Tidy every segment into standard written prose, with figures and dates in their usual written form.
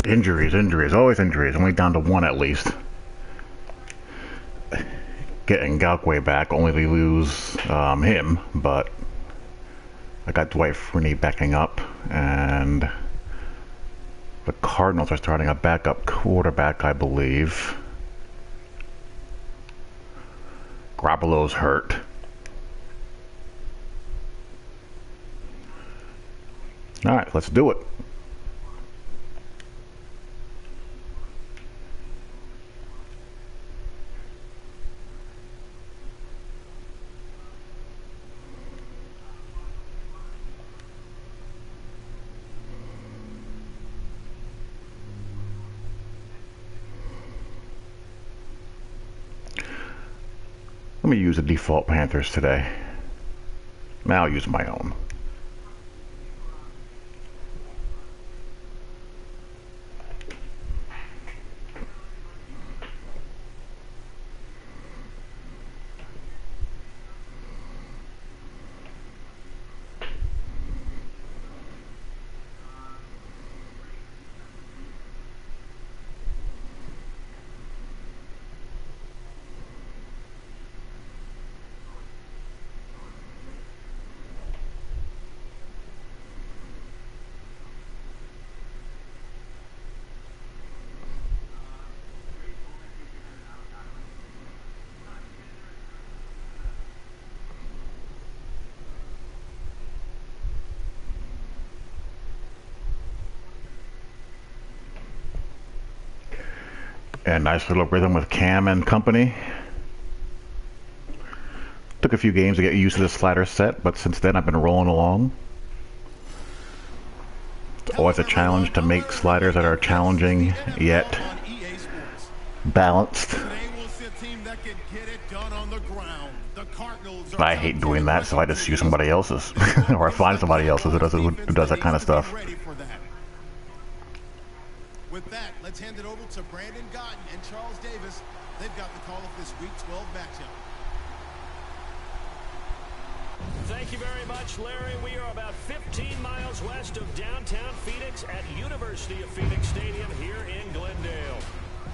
Injuries, always injuries. Only down to one at least. Getting Galway back, only to lose him, but I got Dwight Freeney backing up, and the Cardinals are starting a backup quarterback, I believe. Garoppolo's hurt. Alright, let's do it. Let me use the default Panthers today. Now I'll use my own. And nice little rhythm with Cam and company. Took a few games to get used to the slider set, but since then I've been rolling along. It's always a challenge to make sliders that are challenging yet balanced. I hate doing that, so I just use somebody else's. Or I find somebody else's who does that kind of stuff. With that, let's hand it over to Brandon Gaudin and Charles Davis. They've got the call of this Week 12 matchup. Thank you very much, Larry. We are about 15 miles west of downtown Phoenix at University of Phoenix Stadium here in Glendale.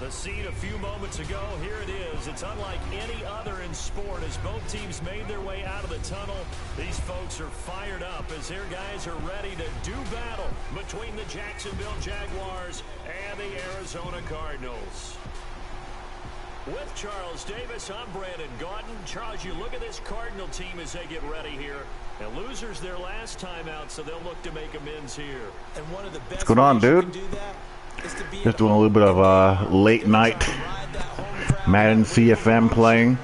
The scene a few moments ago, here it is. It's unlike any other in sport as both teams made their way out of the tunnel. These folks are fired up as their guys are ready to do battle between the Jacksonville Jaguars and the Arizona Cardinals. With Charles Davis, I'm Brandon Gaudin. Charles, you look at this Cardinal team as they get ready here. And losers their last time out, so they'll look to make amends here. And one of the best What's going on, dude? Just doing a little bit of late night Madden CFM playing.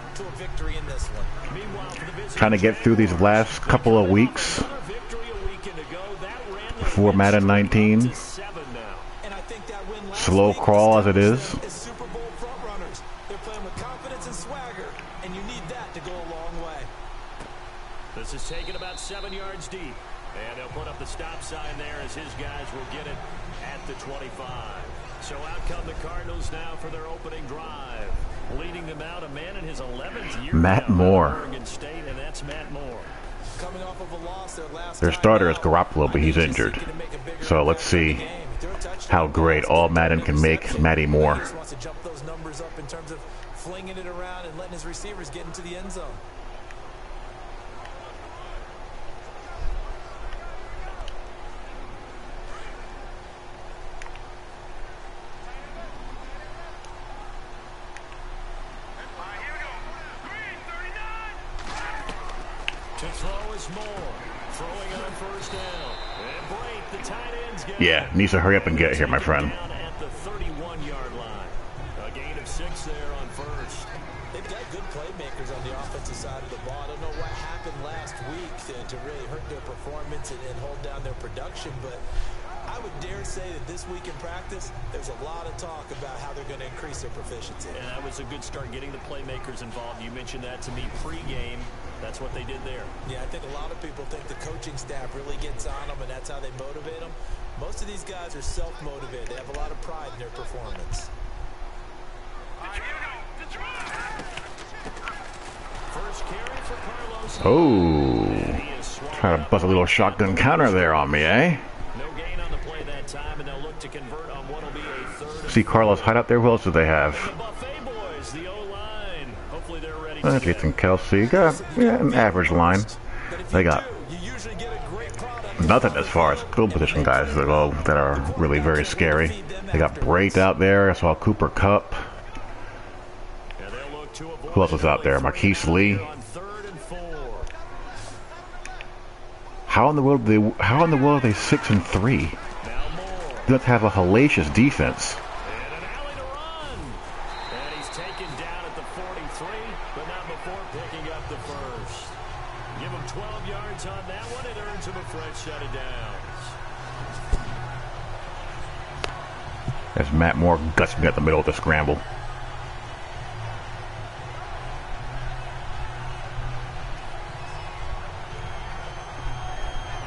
Trying to get through these last couple of weeks before Madden 19. Slow crawl as it is. This is taken about 7 yards deep. And they'll put up the stop sign there as his guys will get it at the 25. So out come the Cardinals now for their opening drive. Leading them out, a man in his 11th year. Matt Moore. Oregon State, and that's Matt Moore. Coming off of a loss their starter is Garoppolo, but he's injured. So let's see how great all Madden can make Matty Moore. He just wants to jump those numbers up in terms of flinging it around and letting his receivers get into the end zone. To throw is Moore. Throwing on first down. And break. The tight ends get Yeah, needs to hurry up and get here, my friend. down at the 31-yard line. A gain of 6 there on first. They've got good playmakers on the offensive side of the ball. I don't know what happened last week to really hurt their performance and hold down their production, but I would dare say that this week in practice, there's a lot of talk about how they're going to increase their proficiency. And that was a good start getting the playmakers involved. You mentioned that to me pregame. That's what they did there. Yeah, I think a lot of people think the coaching staff really gets on them, and that's how they motivate them. Most of these guys are self-motivated. They have a lot of pride in their performance. First carry for Carlos. Oh, trying to bust a little shotgun counter there on me, eh? No gain on the play that time, and they'll look to convert on what will be See Carlos hide out there. Who else do they have? Buffet boys, the O-line. Hopefully they're ready Jason Kelsey. Got an average line. They got nothing as far as field position guys that are really very scary. They got Brait out there. I saw Cooper Kupp. Who else was out there? Marquise Lee. How in the world are they 6-3? They don't have a hellacious defense. And an alley to run. And he's taken down at the 43, but not before picking up the first. Give him 12 yards on that one. It earns him a fresh set of downs. As Matt Moore guts me at the middle of the scramble.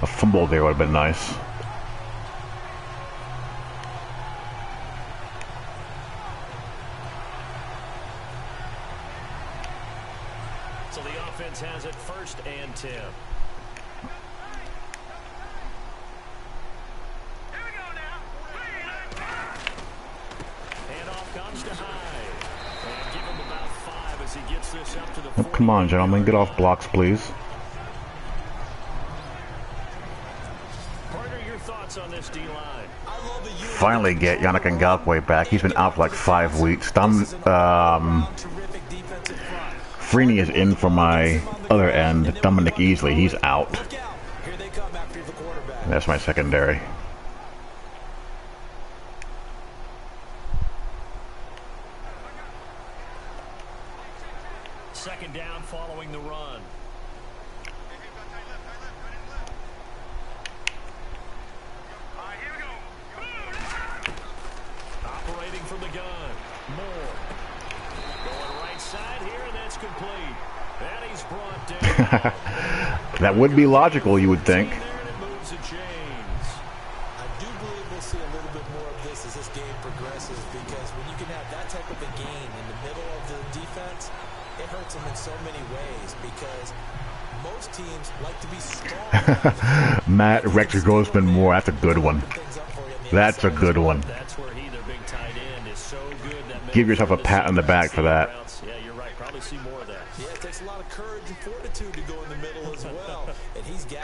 A fumble there would have been nice. So the offense has it 1st and 10. Here we go now. Handoff comes to Hyde. And give him about 5 as he gets this up to the 40. Come on, gentlemen, get off blocks, please. Partner, your thoughts on this D-line? Finally get Yannick Ngakoue back. He's been out for like 5 weeks. Freeney is in for my other end. Dominic Easley, he's out. And that's my secondary. Second down following the run. Operating from the gun. Moore. Going right side here, and that's complete. And he's brought down. That would be logical, you would think. I do believe we'll see a little bit more of this as this game progresses, because when you can have that type of a gain in the middle of the defense, it hurts them in so many ways, because most teams like to be strong. Matt Rex Grossman Moore, that's a good one. That's a good one. That's where he, their big tight end, is so good. That Give yourself a pat on the back for that. Yeah, you're right. Probably see more of that. Yeah, it takes a lot of courage and fortitude to go in the middle as well, and he's got it.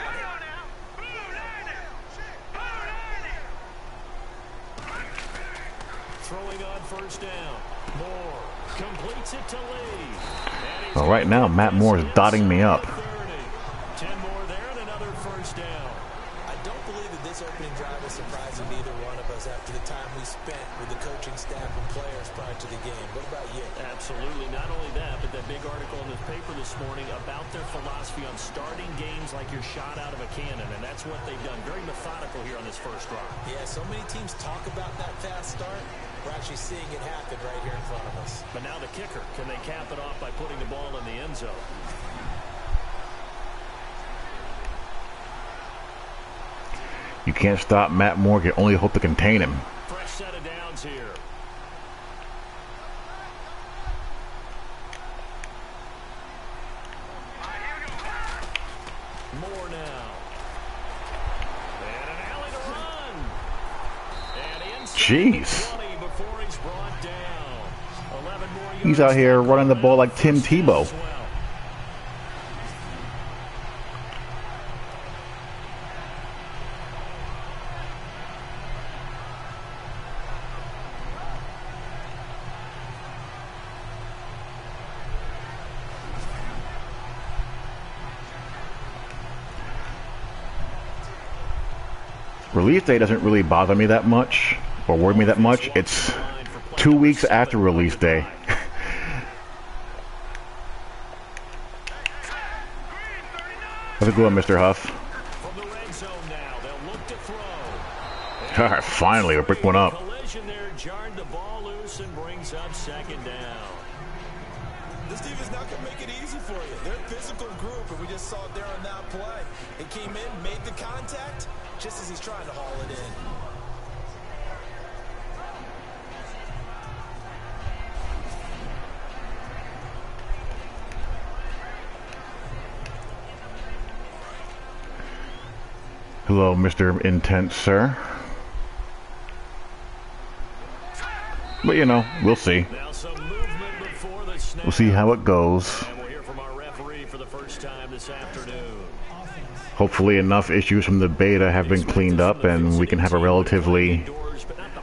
Throwing on 1st down. Moore completes it to Lee. Well, right now, Matt Moore is dotting me up. 10 more there and another 1st down. I don't believe that this opening drive is surprising either one of us after the time we spent with the coaching staff and players prior to the game. What about you? Absolutely. Not only that, but that big article in the paper this morning about their philosophy on starting games like you're shot out of a cannon, and that's what they've done. Very methodical here on this first drive. Yeah, so many teams talk about that fast start. We're actually seeing it happen right here in front of us. But now the kicker. Can they cap it off by putting the ball in the end zone? You can't stop Matt Moore. You can only hope to contain him. Fresh set of downs here. More now. And an alley to run. And inside Jeez. 20 before he's brought down. 11 more yards. He's out here running the ball like Tim Tebow. As well. Release day doesn't really bother me that much, or worry me that much. It's 2 weeks after release day. How's it going, Mr. Huff? From the red zone now, they'll look to throw. All right, finally, we'll pick one up. Collision there, jarred the ball loose and brings up 2nd down. This team is not going to make it easy for you. They're a physical group, and we just saw it there on that play. It came in, made the contact, just as he's trying to haul it in. Hello, Mr. Intense, sir. But, you know, we'll see. Now some movement before the snap. We'll see how it goes. And we'll hear from our referee for the first time this afternoon. Hopefully enough issues from the beta have been cleaned up and we can have a relatively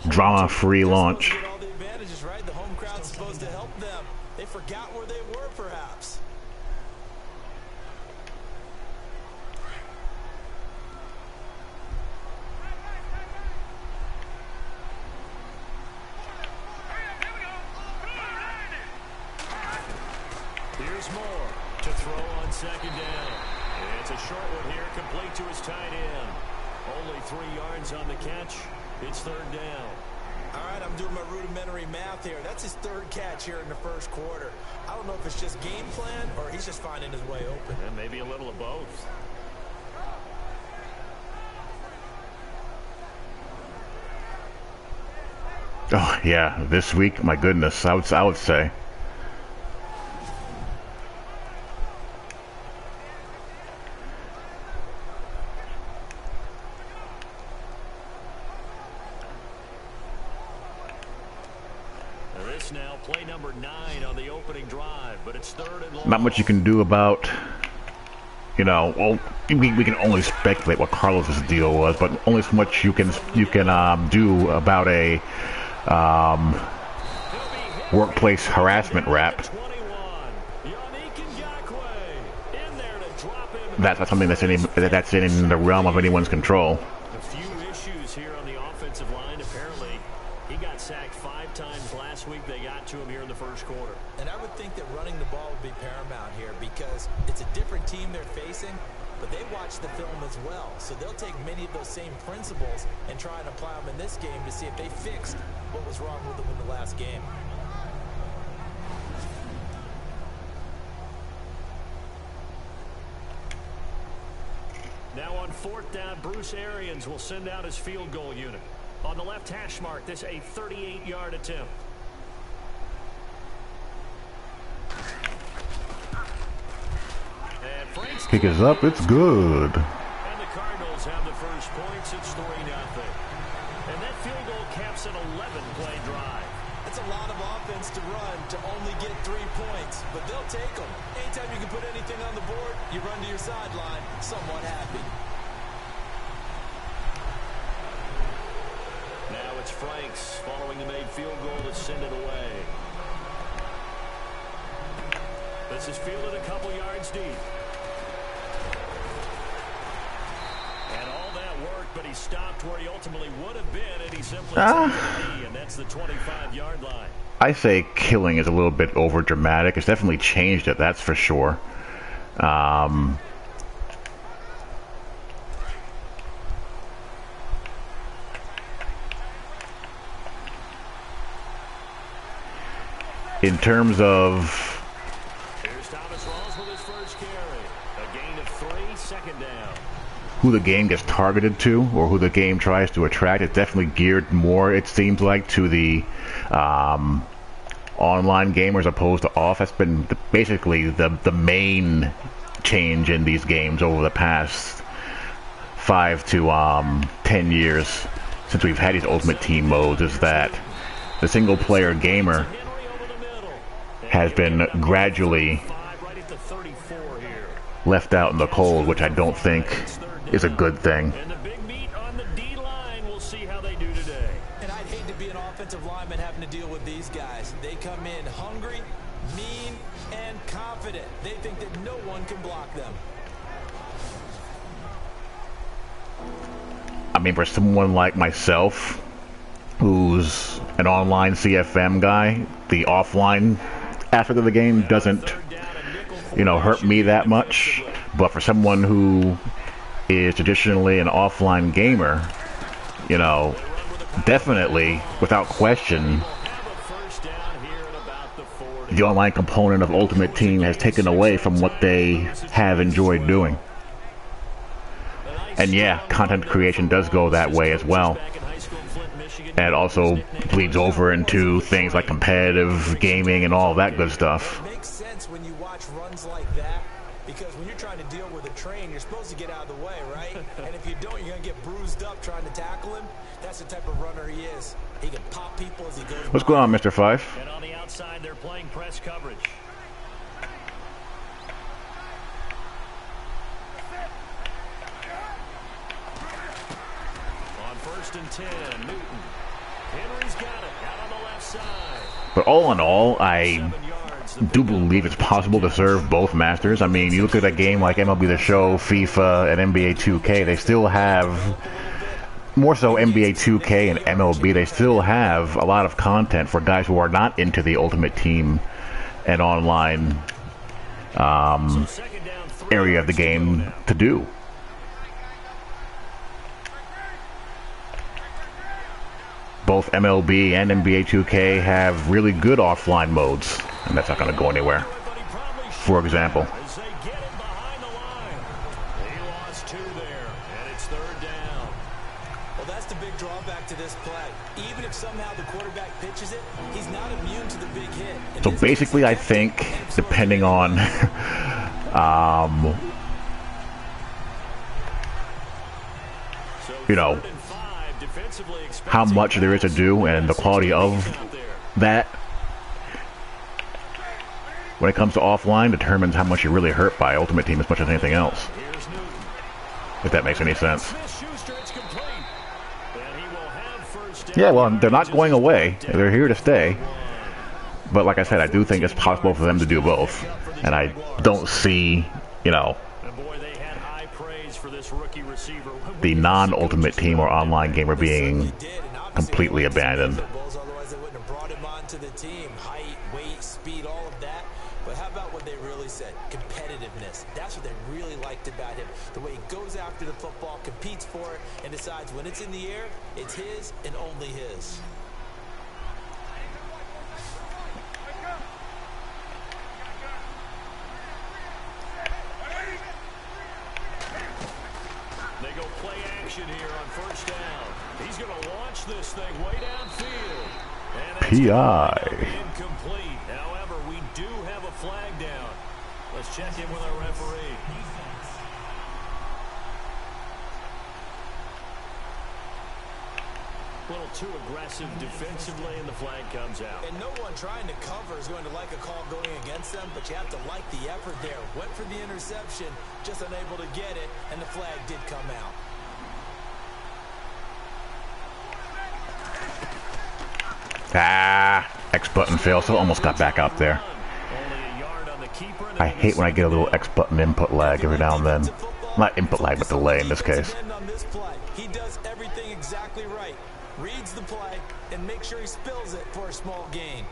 drama-free launch. All the advantages, right? The home crowd's supposed to help them. They forgot where they were, perhaps. Here's Moore to throw on second down. It's a short one here, complete to his tight end. Only 3 yards on the catch. It's third down. All right, I'm doing my rudimentary math here. That's his 3rd catch here in the first quarter. I don't know if it's just game plan or he's just finding his way open. And maybe a little of both. Oh, yeah, this week, my goodness, I would say. This now play number 9 on the opening drive, but it's third and long. Not much you can do about, you know, well, we can only speculate what Carlos's deal was, but only so much you can do about a workplace harassment rap. That's not something that's in the realm of anyone's control. A few issues here on the offensive line. Apparently, he got sacked 5 times last week. They got to him here in the first quarter. And I would think that running the ball would be paramount here because it's a different team they're facing, but they watch the film as well. So they'll take many of those same principles and try and apply them in this game to see if they fixed what was wrong with them in the last game. Now on 4th down, Bruce Arians will send out his field goal unit. On the left hash mark, this a 38-yard attempt. Kick is up, it's good. And the Cardinals have the first points. It's 3-0. And that field goal caps an 11-play drive. That's a lot of offense to run to only get 3 points, but they'll take them. Anytime you can put anything on the board, you run to your sideline somewhat happy. Now it's Franks following the made field goal to send it away. This is fielded a couple yards deep. And all that work, but he stopped where he ultimately would have been, and he simply took the knee, and that's the 25-yard line. I say killing is a little bit over dramatic. It's definitely changed it, that's for sure. In terms of who the game gets targeted to or who the game tries to attract, it's definitely geared more, it seems like, to the online gamers as opposed to off. That's been basically the main change in these games over the past 5 to 10 years since we've had these Ultimate Team modes, is that the single player gamer has been gradually left out in the cold, which I don't think is a good thing. And the big meat on the D-line, we'll see how they do today. And I'd hate to be an offensive lineman having to deal with these guys. They come in hungry, mean, and confident. They think that no one can block them. I mean, for someone like myself, who's an online CFM guy, the offline aspect of the game doesn't, hurt me that much. But for someone who is traditionally an offline gamer, definitely, without question, the online component of Ultimate Team has taken away from what they have enjoyed doing. And yeah, content creation does go that way as well. And it also bleeds over into things like competitive gaming and all that good stuff. It makes sense when you watch runs like that Because when you're trying to deal with a train, you're supposed to get out of the way, right? And if you don't, you're going to get bruised up trying to tackle him. That's the type of runner he is. He can pop people as he goes. What's going on, Mr. Fife? And on the outside, they're playing press coverage. On 1st and 10, Newton. Henry's got it out on the left side. But all in all, I do believe it's possible to serve both masters. I mean, you look at a game like MLB The Show, FIFA, and NBA 2K, they still have, more so NBA 2K and MLB, they still have a lot of content for guys who are not into the Ultimate Team and online area of the game to do. Both MLB and NBA 2K have really good offline modes, and that's not going to go anywhere. For example, As they get him behind the line. He lost 2 there, and it's 3rd down. Well, that's the big drawback to this play. Even if somehow the quarterback pitches it, he's not immune to the big hit. And so basically I think, depending on you know, how much there is to do and the quality of that when it comes to offline determines how much you're really hurt by Ultimate Team as much as anything else. If that makes any sense. Yeah, well, they're not going away. They're here to stay. But like I said, I do think it's possible for them to do both. And I don't see, you know, the non-Ultimate Team or online gamer being completely abandoned. Otherwise they wouldn't have brought him onto the team. Height, weight, speed, all of that. But how about what they really said? Competitiveness. That's what they really liked about him. The way he goes after the football, competes for it, and decides when it's in the air, it's his and only his. They go play action here on 1st down. He's going to launch this thing way downfield. And PI. incomplete. However, we do have a flag down. Let's check in with our referee. A little too aggressive defensively, and the flag comes out. And no one trying to cover is going to like a call going against them, but you have to like the effort there. Went for the interception, just unable to get it, and the flag did come out. X button fail, so almost got back out there. I hate when I get a little X button input lag every now and then. Not input lag, but delay in this case. He does everything exactly right. Reads the play and makes sure he spills it for a small gain.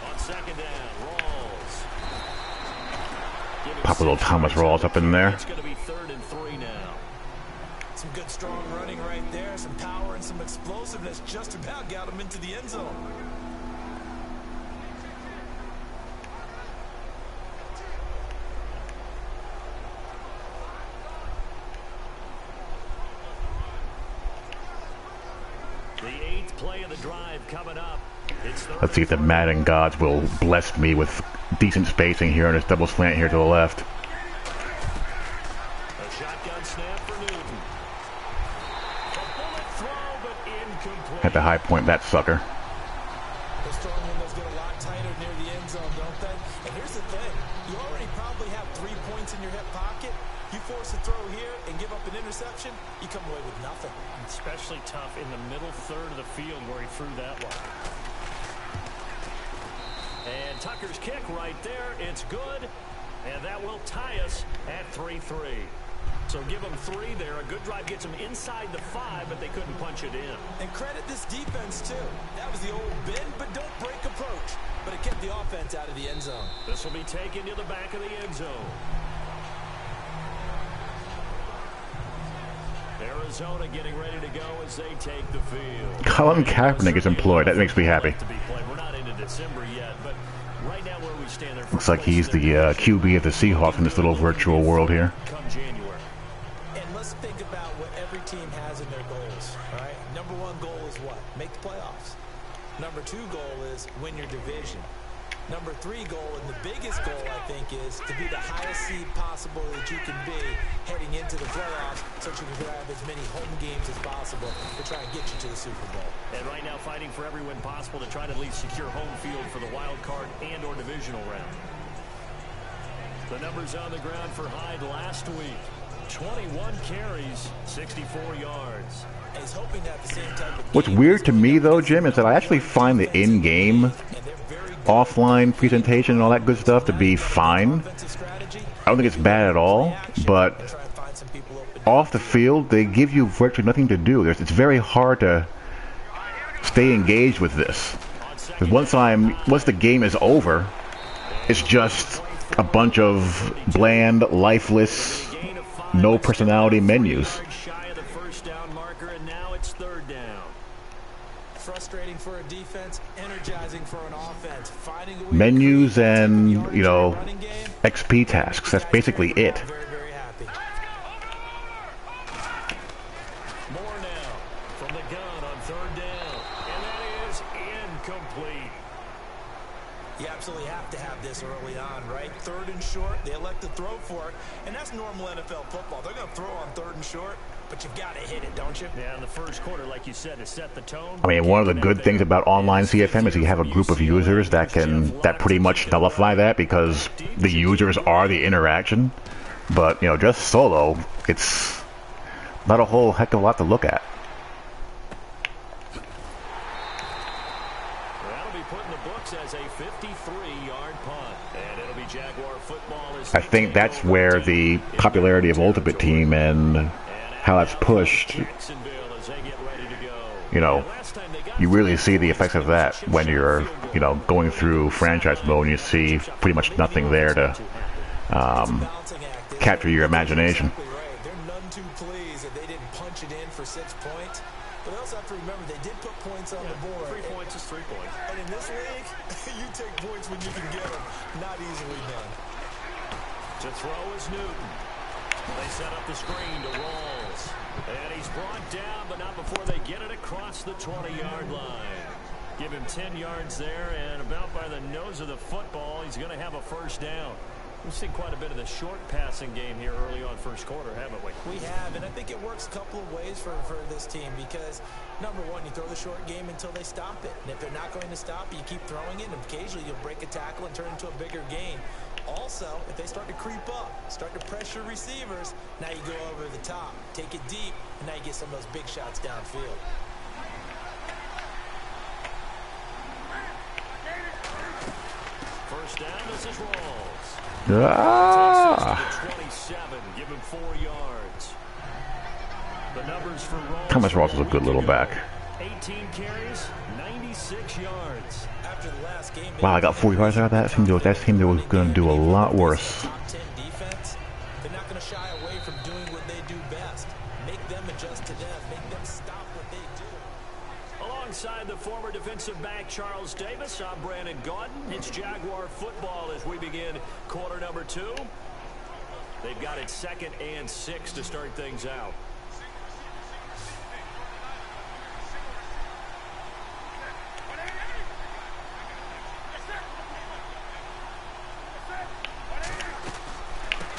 On 2nd down, Rawls. Pop a little Thomas Rawls up in there. It's going to be 3rd and 3 now. Some good strong running right there, some power and some explosiveness just about got him into the end zone. The 8th play of the drive coming up. Let's see if the Madden gods will bless me with decent spacing here on this double slant here to the left. A shotgun snap for Newton. A bullet throw, but incomplete. At the high point, that sucker. The strong windows get a lot tighter near the end zone, don't they? And here's the thing. You already probably have 3 points in your hip pocket. You force a throw here and give up an interception, you come away with nothing. Especially tough in the middle third of the field where he threw that one. And Tucker's kick right there. It's good. And that will tie us at 3-3. So give them 3 there. A good drive gets them inside the 5, but they couldn't punch it in. And credit this defense, too. That was the old bend, but don't break approach. But it kept the offense out of the end zone. This will be taken to the back of the end zone. Arizona getting ready to go as they take the field. Colin Kaepernick is employed. That makes me happy. We're not into December yet, but right now where we stand there, Looks like he's the QB of the Seahawks in this little virtual world here. come January. And let's think about what every team has in their goals, all right? Number one goal is what? Make the playoffs. Number two goal is win your division. Number three goal, and the biggest goal, I think, is to be the highest seed possible that you can be heading into the playoffs so that you can grab as many home games as possible to try and get you to the Super Bowl. And right now fighting for every win possible to try to at least secure home field for the wild card and or divisional round. The numbers on the ground for Hyde last week. 21 carries, 64 yards. And he's hoping to have the same type of What's weird to me, though, Jim, is that I actually find the in-game offline presentation and all that good stuff to be fine. I don't think it's bad at all, but off the field, they give you virtually nothing to do. It's very hard to stay engaged with this. Because once the game is over, it's just a bunch of bland, lifeless, no personality menus. Shy of the first down marker, and now it's third down. frustrating for a defense, energizing for an offense. Finding a way Menus to create and, yards you know, in the running game. XP tasks. That's basically it. Very, very happy. More now from the gun on third down, and that is incomplete. You absolutely have to have this early on, right? Third and short, they elect to throw for it, and that's normal NFL football. They're going to throw on third and short, but you've got to hit it, don't you? Yeah, in the first quarter, like you said, to set the tone. I mean, one of the good things about online CFM is you have a group of users that pretty much nullify that because the users are the interaction. But, you know, just solo, it's not a whole heck of a lot to look at. That'll be put in the books as a 53-yard punt, and it'll be Jaguar football. I think that's where the popularity of Ultimate Team and how that's pushed, you know, you really see the effects of that when you're, you know, going through franchise mode and you see pretty much nothing there to capture your imagination. They're none too pleased that they didn't punch it in for 6 points. But they also have to remember they did put points on the board. 3 points is 3 points. And in this league, you take points when you can get them. Not easily done. To throw is Newton. They set up the screen to Rawls. And he's brought down, but not before they get it across the 20-yard line. Give him 10 yards there, and about by the nose of the football, he's going to have a first down. We've seen quite a bit of the short passing game here early on first quarter, haven't we? We have, and I think it works a couple of ways for this team because, number one, you throw the short game until they stop it. And if they're not going to stop it, you keep throwing it, and occasionally you'll break a tackle and turn it into a bigger gain. Also, if they start to creep up, start to pressure receivers, now you go over the top, take it deep, and now you get some of those big shots downfield. First down, this is Rawls. Ah! 27, give him 4 yards. The numbers for Rawls. Thomas Ross is a good little back. 18 carries, 96 yards. After the last game, Wow, I got 4 yards out of that. That team was going to do a lot worse. Top 10 defense, they're not going to shy away from doing what they do best. Make them adjust to them. Make them stop what they do. Alongside the former defensive back Charles Davis, I'm Brandon Gaudin. It's Jaguar football as we begin quarter number 2. They've got it 2nd and 6 to start things out.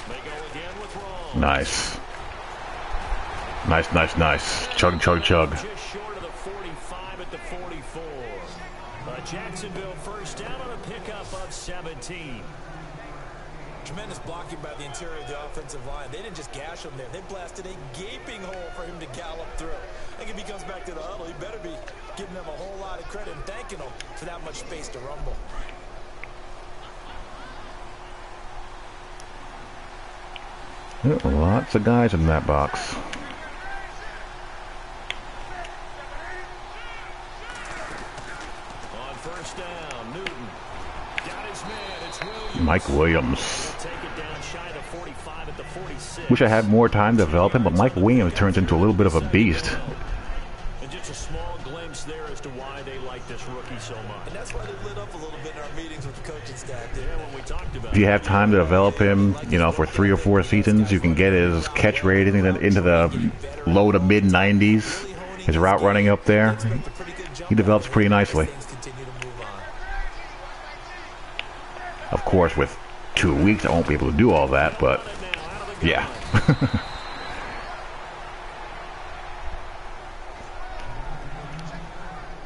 They go again with Rawls. Nice. Nice. Chug. Just short of the 45 at the 44. Jacksonville first down on a pickup of 17. Tremendous blocking by the interior of the offensive line. They didn't just gash him there. They blasted a gaping hole for him to gallop through. I think if he comes back to the huddle, he better be giving them a whole lot of credit and thanking them for that much space to rumble. Lots of guys in that box. On first down, Newton got his man. It's Williams. Mike Williams. Take it down shy of 45 at the 46. Wish I had more time to develop him, but Mike Williams turns into a little bit of a beast. And just a small glimpse there as to why they like this rookie so much. And that's why they lit up a little bit in our meetings with the coaching staff. Yeah, when we talked about If you have time to develop him, you know, for 3 or 4 seasons, you can get his catch rating into the low to mid 90s. His route running up there, he develops pretty nicely. Of course, with 2 weeks, I won't be able to do all that, but yeah.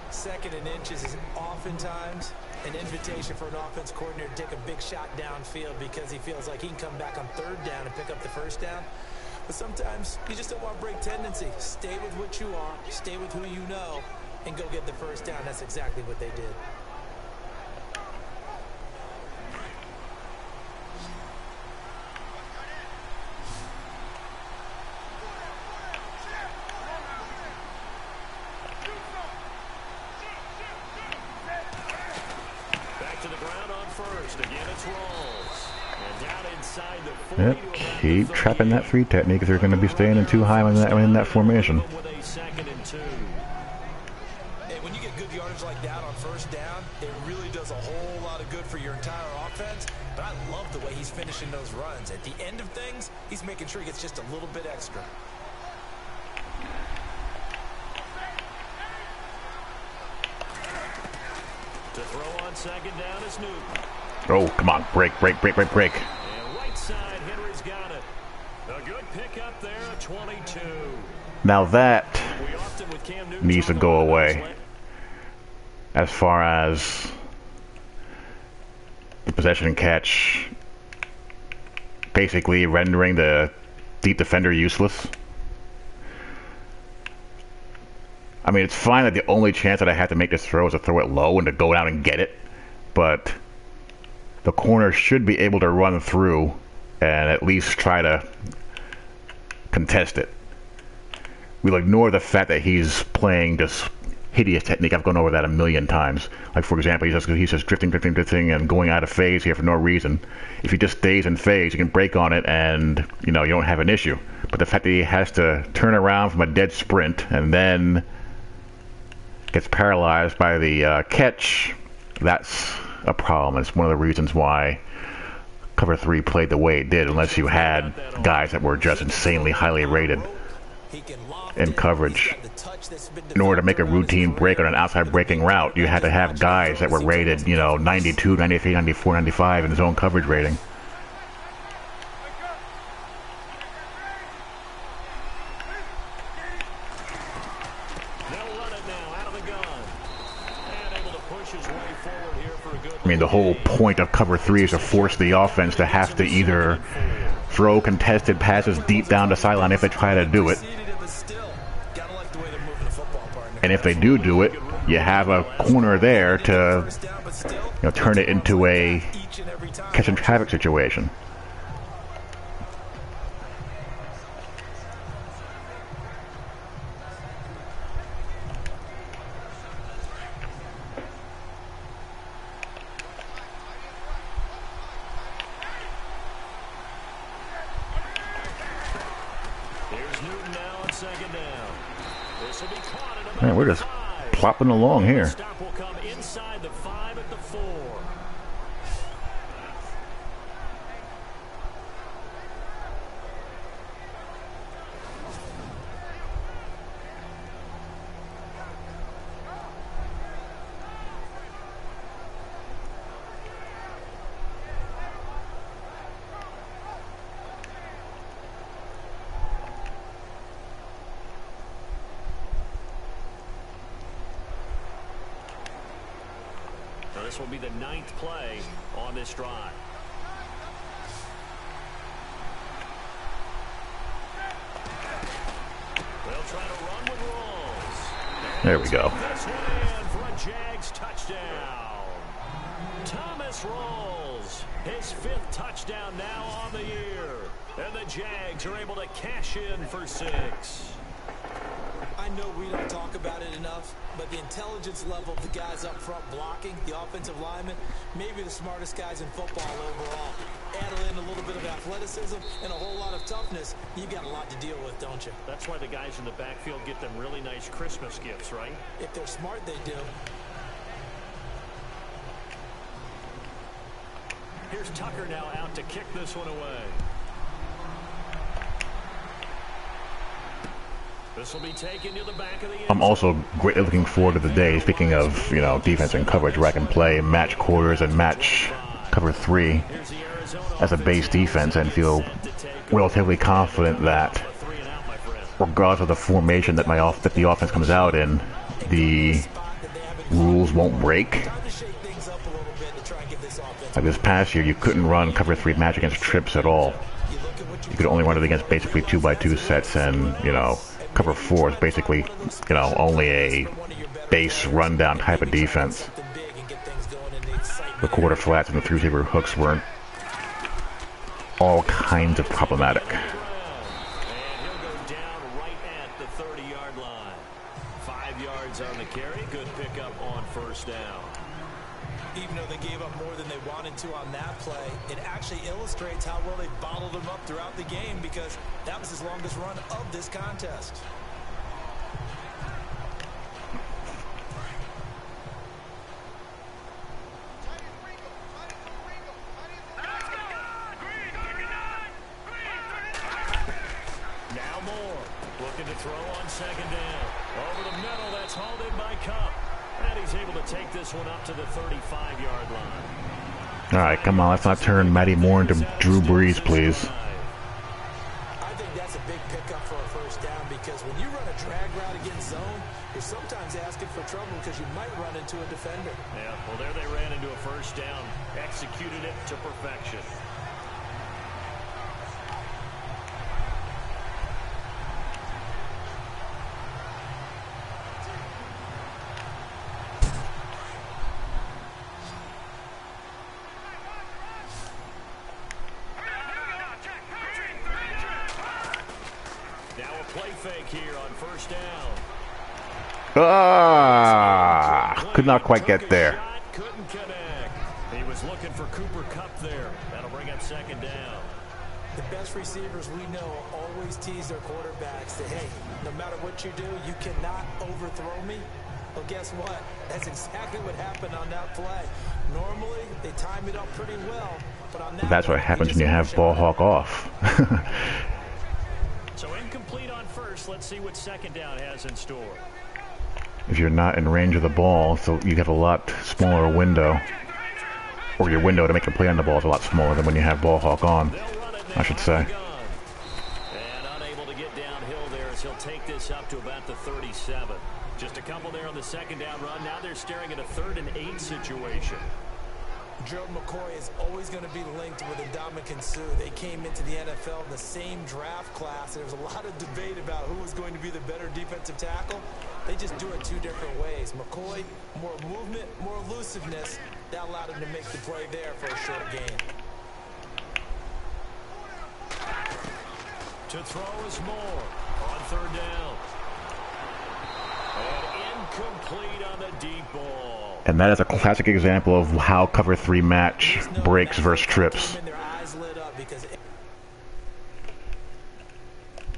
Second and inches is oftentimes an invitation for an offense coordinator to take a big shot downfield because he feels like he can come back on third down and pick up the first down. But sometimes you just don't want to break tendency. Stay with what you are, stay with who you know, and go get the first down. That's exactly what they did. Yep, keep trapping that 3 technique if they're going to be staying in too high in that formation. Hey, when you get good yardage like that on first down, it really does a whole lot of good for your entire offense. But I love the way he's finishing those runs. At the end of things, he's making sure he gets just a little bit extra. To throw on second down is Newton. Oh, come on. Break. And right side, Henry's got it. A good pick up there at 22. Now that needs to go away. As far as the possession and catch, basically rendering the deep defender useless. I mean, it's fine that the only chance that I had to make this throw is to throw it low and to go down and get it, but the corner should be able to run through and at least try to contest it. We'll ignore the fact that he's playing this hideous technique. I've gone over that a million times. Like, for example, he's just drifting and going out of phase here for no reason. If he just stays in phase, you can break on it and, you know, you don't have an issue. But the fact that he has to turn around from a dead sprint and then gets paralyzed by the catch, that's a problem. It's one of the reasons why Cover 3 played the way it did, unless you had guys that were just insanely highly rated in coverage. In order to make a routine break on an outside breaking route, you had to have guys that were rated, you know, 92, 93, 94, 95 in zone coverage rating. I mean, the whole point of Cover 3 is to force the offense to have to either throw contested passes deep down the sideline if they try to do it. And if they do it, you have a corner there to, you know, turn it into a catch and traffic situation. Man, we're just plopping along here. Stop will come inside the 5 at the 4. This will be the 9th play on this drive. They'll try to run with Rawls. There we go. This one in for a Jags touchdown. Thomas Rawls, his 5th touchdown now on the year. And the Jags are able to cash in for 6. I know we don't talk about it enough, but the intelligence level of the guys up front blocking, the offensive linemen, maybe the smartest guys in football overall. Add in a little bit of athleticism and a whole lot of toughness, you got a lot to deal with, don't you? That's why the guys in the backfield get them really nice Christmas gifts, right? If they're smart, they do. Here's Tucker now out to kick this one away. This will be taken to the back of the end. I'm also greatly looking forward to the day, speaking of, defense and coverage, where I can play match quarters and match cover 3 as a base defense and feel relatively confident that regardless of the formation that the offense comes out in, the rules won't break. Like this past year, you couldn't run cover 3 match against trips at all. You could only run it against basically 2x2 sets, and cover 4 is basically only a base rundown type of defense. The quarter flats and the 3-receiver hooks were all kinds of problematic. And he'll go down right at the 30-yard line. 5 yards on the carry. Good pickup on first down. Even though they gave up more than they wanted to on that play, it actually illustrates how well they bottled them up throughout the game, because that was his longest run of this contest. Now Moore looking to throw on second down. Over the middle, that's hauled in by Cup. And he's able to take this one up to the 35-yard line. All right, come on, let's not turn Matty Moore into Drew Brees, please. I think that's a big pickup for a first down, because when you run a drag route against zone, you're sometimes asking for trouble because you might run into a defender. Yeah, well, there they ran into a first down. Executed it to perfection. Fake here on first down. Could not quite get there. Couldn't connect. He was looking for Cooper Kupp there. That'll bring up second down. The best receivers we know always tease their quarterbacks that, hey, no matter what you do, you cannot overthrow me. Well, guess what? That's exactly what happened on that play. Normally, they time it up pretty well, but on that That's what happens when you have ball hawk off. So incomplete on first. Let's see what second down has in store. If you're not in range of the ball, so you have a lot smaller window, or your window to make a play on the ball is a lot smaller than when you have ball hawk on, I should say. And unable to get downhill there as he'll take this up to about the 37. Just a couple there on the second down run. Now they're staring at a 3rd and 8 situation. Gerald McCoy is always going to be linked with Ndamukong Suh. They came into the NFL in the same draft class. There was a lot of debate about who was going to be the better defensive tackle. They just do it 2 different ways. McCoy, more movement, more elusiveness. That allowed him to make the play there for a short gain. To throw is Moore on 3rd down. And incomplete on the deep ball. And that is a classic example of how cover 3 match breaks versus trips.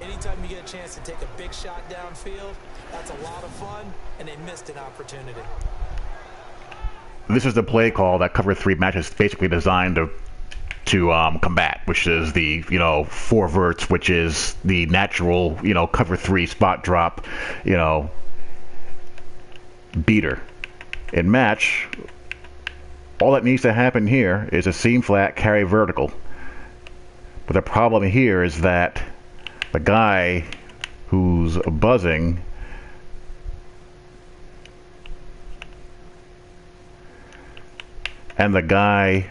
Anytime you get a chance to take a big shot downfield, that's a lot of fun, and they missed an opportunity. This is the play call that cover 3 match is basically designed to combat, which is the 4 verts, which is the natural cover 3 spot drop beater. In match, all that needs to happen here is a seam flat, carry vertical. But the problem here is that the guy who's buzzing and the guy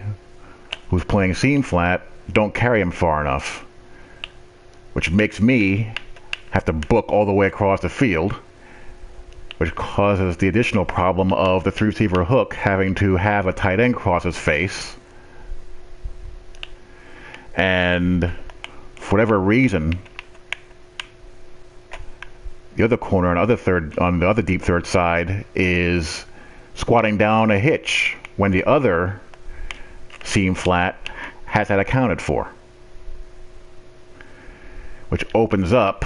who's playing seam flat don't carry him far enough, which makes me have to book all the way across the field, which causes the additional problem of the 3-receiver hook having to have a tight end cross his face. And for whatever reason, The other corner on the other deep third side is squatting down a hitch when the other seam flat has that accounted for, which opens up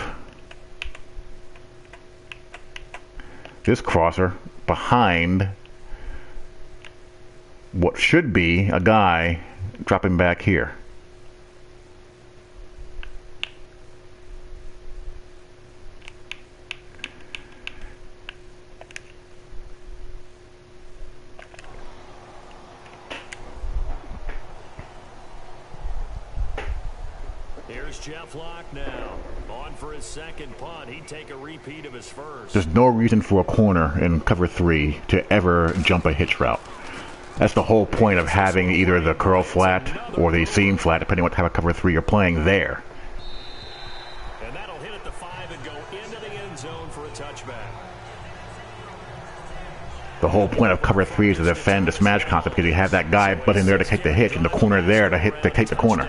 this crosser behind what should be a guy dropping back here. Here's Jeff Locke now. On for his second punt. He'd take a repeat of his first. There's no reason for a corner in cover 3 to ever jump a hitch route. That's the whole point of having either the curl flat or the seam flat, depending on what type of cover 3 you're playing there. And that'll hit at the 5 and go into the end zone for a touchback. The whole point of cover 3 is to defend the smash concept, because you have that guy butting there to take the hitch and the corner there to take the corner.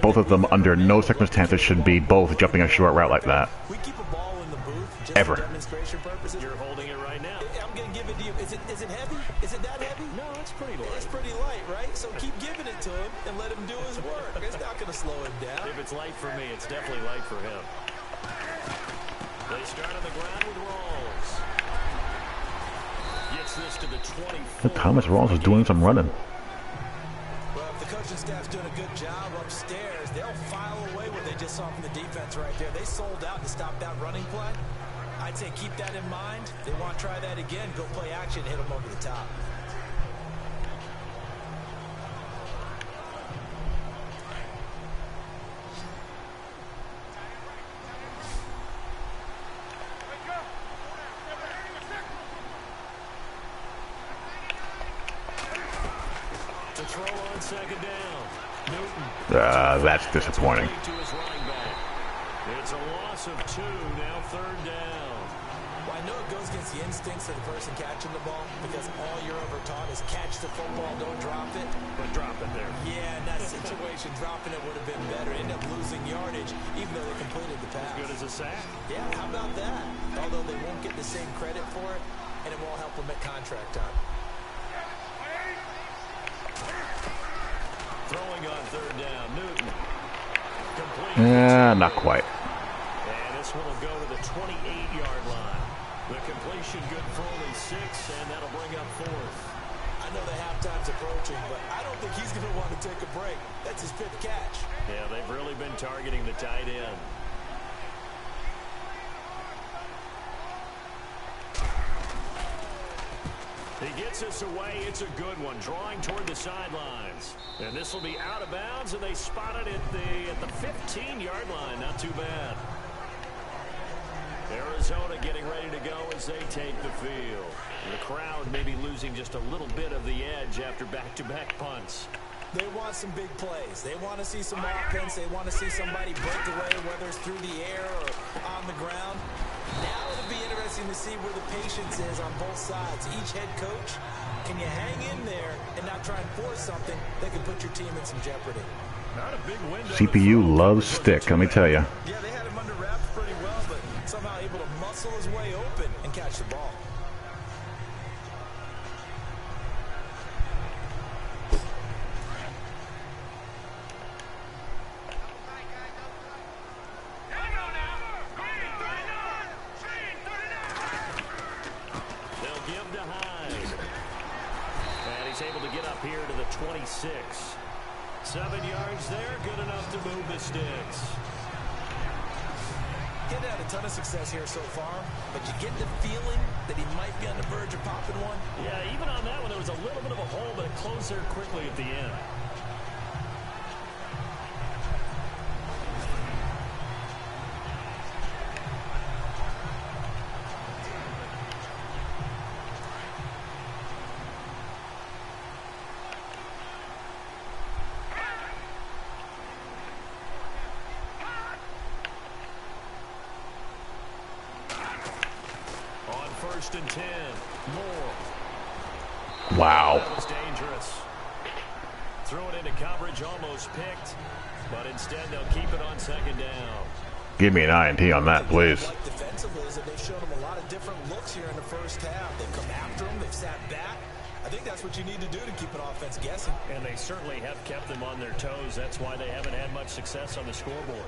Both of them, under no circumstances, should be both jumping a short route like that. We keep a ball in the booth just Ever. for demonstration purposes. You're holding it right now. I'm going to give it to you. Is it heavy? Is it that heavy? No, it's pretty light. It's pretty light, right? So keep giving it to him and let him do his work. It's not going to slow him down. If it's light for me, it's definitely light for him. They start on the ground with Rawls. Gets this to the 24. Thomas Rawls is doing some running. Well, if the coaching staff's doing a good job upstairs, they'll file away what they just saw from the defense right there. They sold out to stop that running play. I'd say keep that in mind. They want to try that again. Go play action, hit them over the top. To throw on second down. Newton. That's disappointing. To his running back. It's a loss of 2, now third down. Well, I know it goes against the instincts of the person catching the ball, because all you're ever taught is catch the football, don't drop it. But drop it there. Yeah, in that situation, dropping it would have been better. End up losing yardage, even though they completed the pass. Good as a sack. Yeah, how about that? Although they won't get the same credit for it, and it won't help them at contract time. Throwing on third down, Newton. Complete. Not quite. And this one will go to the 28-yard line. The completion good for only 6, and that'll bring up 4th. I know the halftime's approaching, but I don't think he's going to want to take a break. That's his 5th catch. Yeah, they've really been targeting the tight end. He gets us away. It's a good one, drawing toward the sidelines. And this will be out of bounds, and they spot it at the 15-yard line. Not too bad. Arizona getting ready to go as they take the field. The crowd maybe losing just a little bit of the edge after back-to-back punts. They want some big plays. They want to see some offense. They want to see somebody break away, whether it's through the air or on the ground. Now it'll be interesting to see where the patience is on both sides. Each head coach, can you hang in there and not try and force something that could put your team in some jeopardy? Not a big window. CPU loves stick, let me tell you. Yeah, they had him under wraps pretty well, but somehow able to muscle his way open and catch the ball. Able to get up here to the 26. 7 yards there, good enough to move the sticks. Getting had a ton of success here so far, but you get the feeling that he might be on the verge of popping one. Yeah, even on that one, there was a little bit of a hole, but it closed there quickly at the end. First and 10. More. Wow. That was dangerous. throw it into coverage, almost picked, but instead they'll keep it on second down. Give me an INT on that, please. Like defensively is that they've shown them a lot of different looks here in the first half. They've come after them, they've sat back. I think that's what you need to do to keep an offense guessing. And they certainly have kept them on their toes. That's why they haven't had much success on the scoreboard.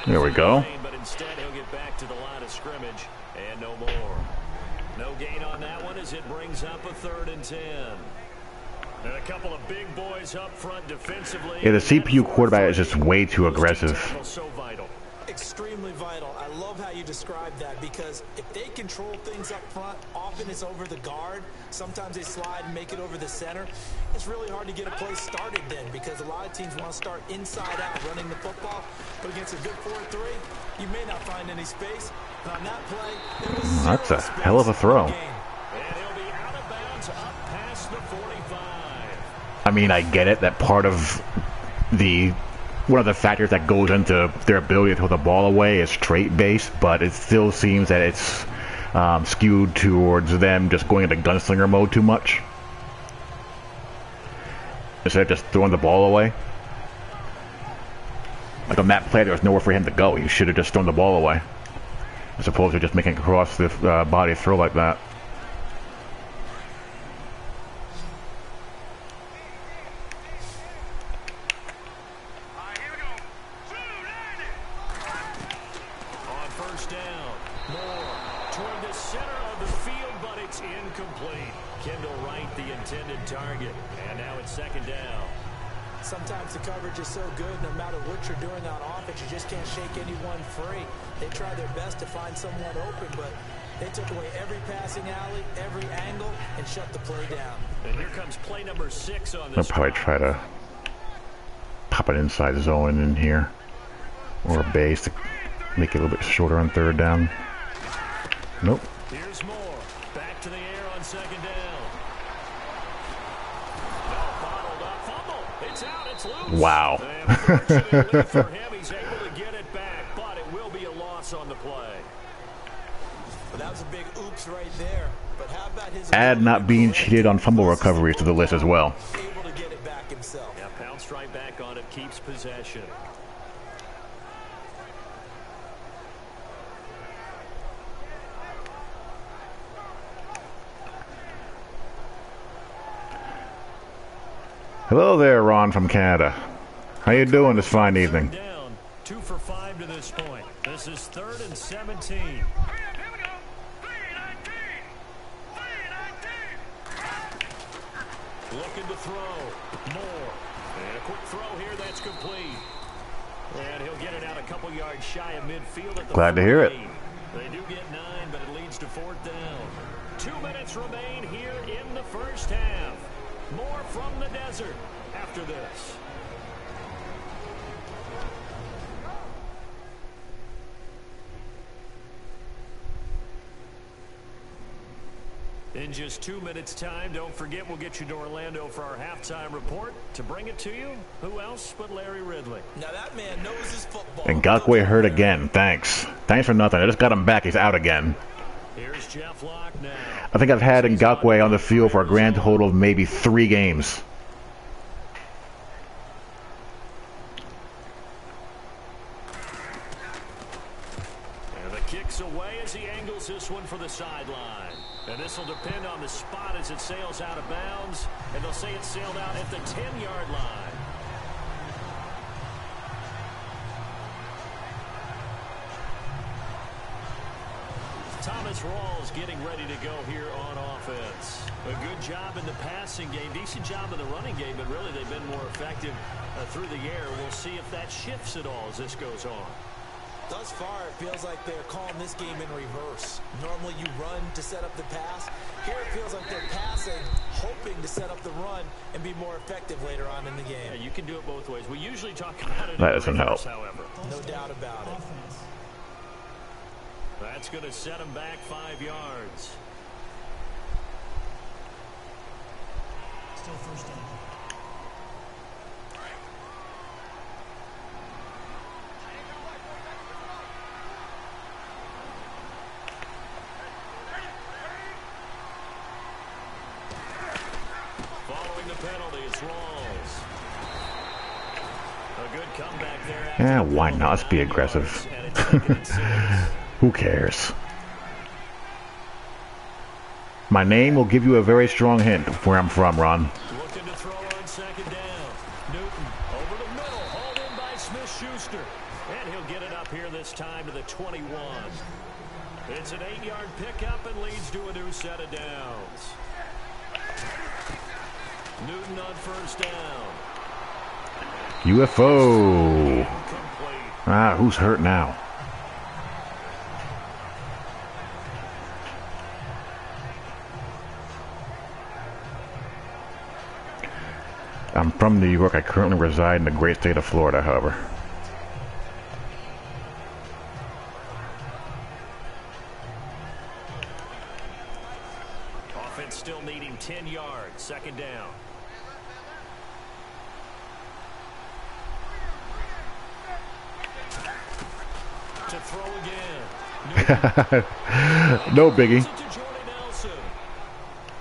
There we go. But instead he'll get back to the line of scrimmage and no more. No gain on that one as it brings up a 3rd and 10. And a couple of big boys up front defensively. Yeah, the CPU quarterback is just way too aggressive. So vital. Extremely vital. I love how you describe that because if they control things up front, often it's over the guard. Sometimes they slide and make it over the center. It's really hard to get a play started then because a lot of teams want to start inside out running the football. But against a good 4-3, you may not find any space. And on that play, there was That's a hell of a throw. And he'll be out of bounds up past the 45. I mean, I get it that part of one of the factors that goes into their ability to throw the ball away is trait-based, but it still seems that it's skewed towards them just going into gunslinger mode too much instead of just throwing the ball away. Like on that play, there was nowhere for him to go. He should have just thrown the ball away as opposed to just making a cross the body throw like that. Sometimes the coverage is so good, no matter what you're doing on offense, you just can't shake anyone free. They try their best to find someone open, but they took away every passing alley, every angle, and shut the play down. And here comes play number 6 on this. They'll probably try to pop it inside zone in here, or a base to make it a little bit shorter on 3rd down. Nope. Here's more. Back to the air on 2nd down. Wow. For him, he's able to get it back, but it will be a loss on the play. Well, that was a big oops right there. But how about his Add not being cheated on fumble recoveries to the list as well. Able to get it back himself. Yeah, pounced right back on it, keeps possession. Hello there, Ron from Canada. How you doing this fine evening? Down, 2 for 5 to this point. This is 3rd and 17. Looking to throw. More. And a quick throw here, that's complete. And he'll get it out a couple yards shy of midfield at the Glad to hear it. They do get 9, but it leads to 4th down. 2 minutes remain here in the first half. More from the desert after this. In just 2 minutes' time, don't forget we'll get you to Orlando for our halftime report. To bring it to you, who else but Larry Ridley? Now that man knows his football. And Ngakoue hurt again. Thanks. Thanks for nothing. I just got him back. He's out again. Here's Jeff Locke now. I think I've had Ngakoue on the field for a grand total of maybe 3 games. And the kick's away as he angles this one for the sideline. And this will depend on the spot as it sails out of bounds. And they'll say it sailed out at the 10-yard line. Thomas Rawls getting ready to go here on offense. A good job in the passing game, decent job in the running game, but really they've been more effective through the air. We'll see if that shifts at all as this goes on. Thus far, it feels like they're calling this game in reverse. Normally you run to set up the pass. Here it feels like they're passing, hoping to set up the run and be more effective later on in the game. Yeah, you can do it both ways. We usually talk about it That in doesn't reverse, help. however. No doubt about it. That's going to set him back 5 yards. Following the penalty, it's Rawls. A good comeback there. Yeah, why not? Let's be aggressive. Who cares? My name will give you a very strong hint of where I'm from, Ron. Looking to throw on second down. Newton over the middle, hauled in by Smith-Schuster. And he'll get it up here this time to the 21. It's an 8-yard pickup and leads to a new set of downs. Newton on first down. UFO. Ah, who's hurt now? I'm from New York. I currently reside in the great state of Florida, however. Offense still needing 10 yards. Second down. To throw again. No biggie.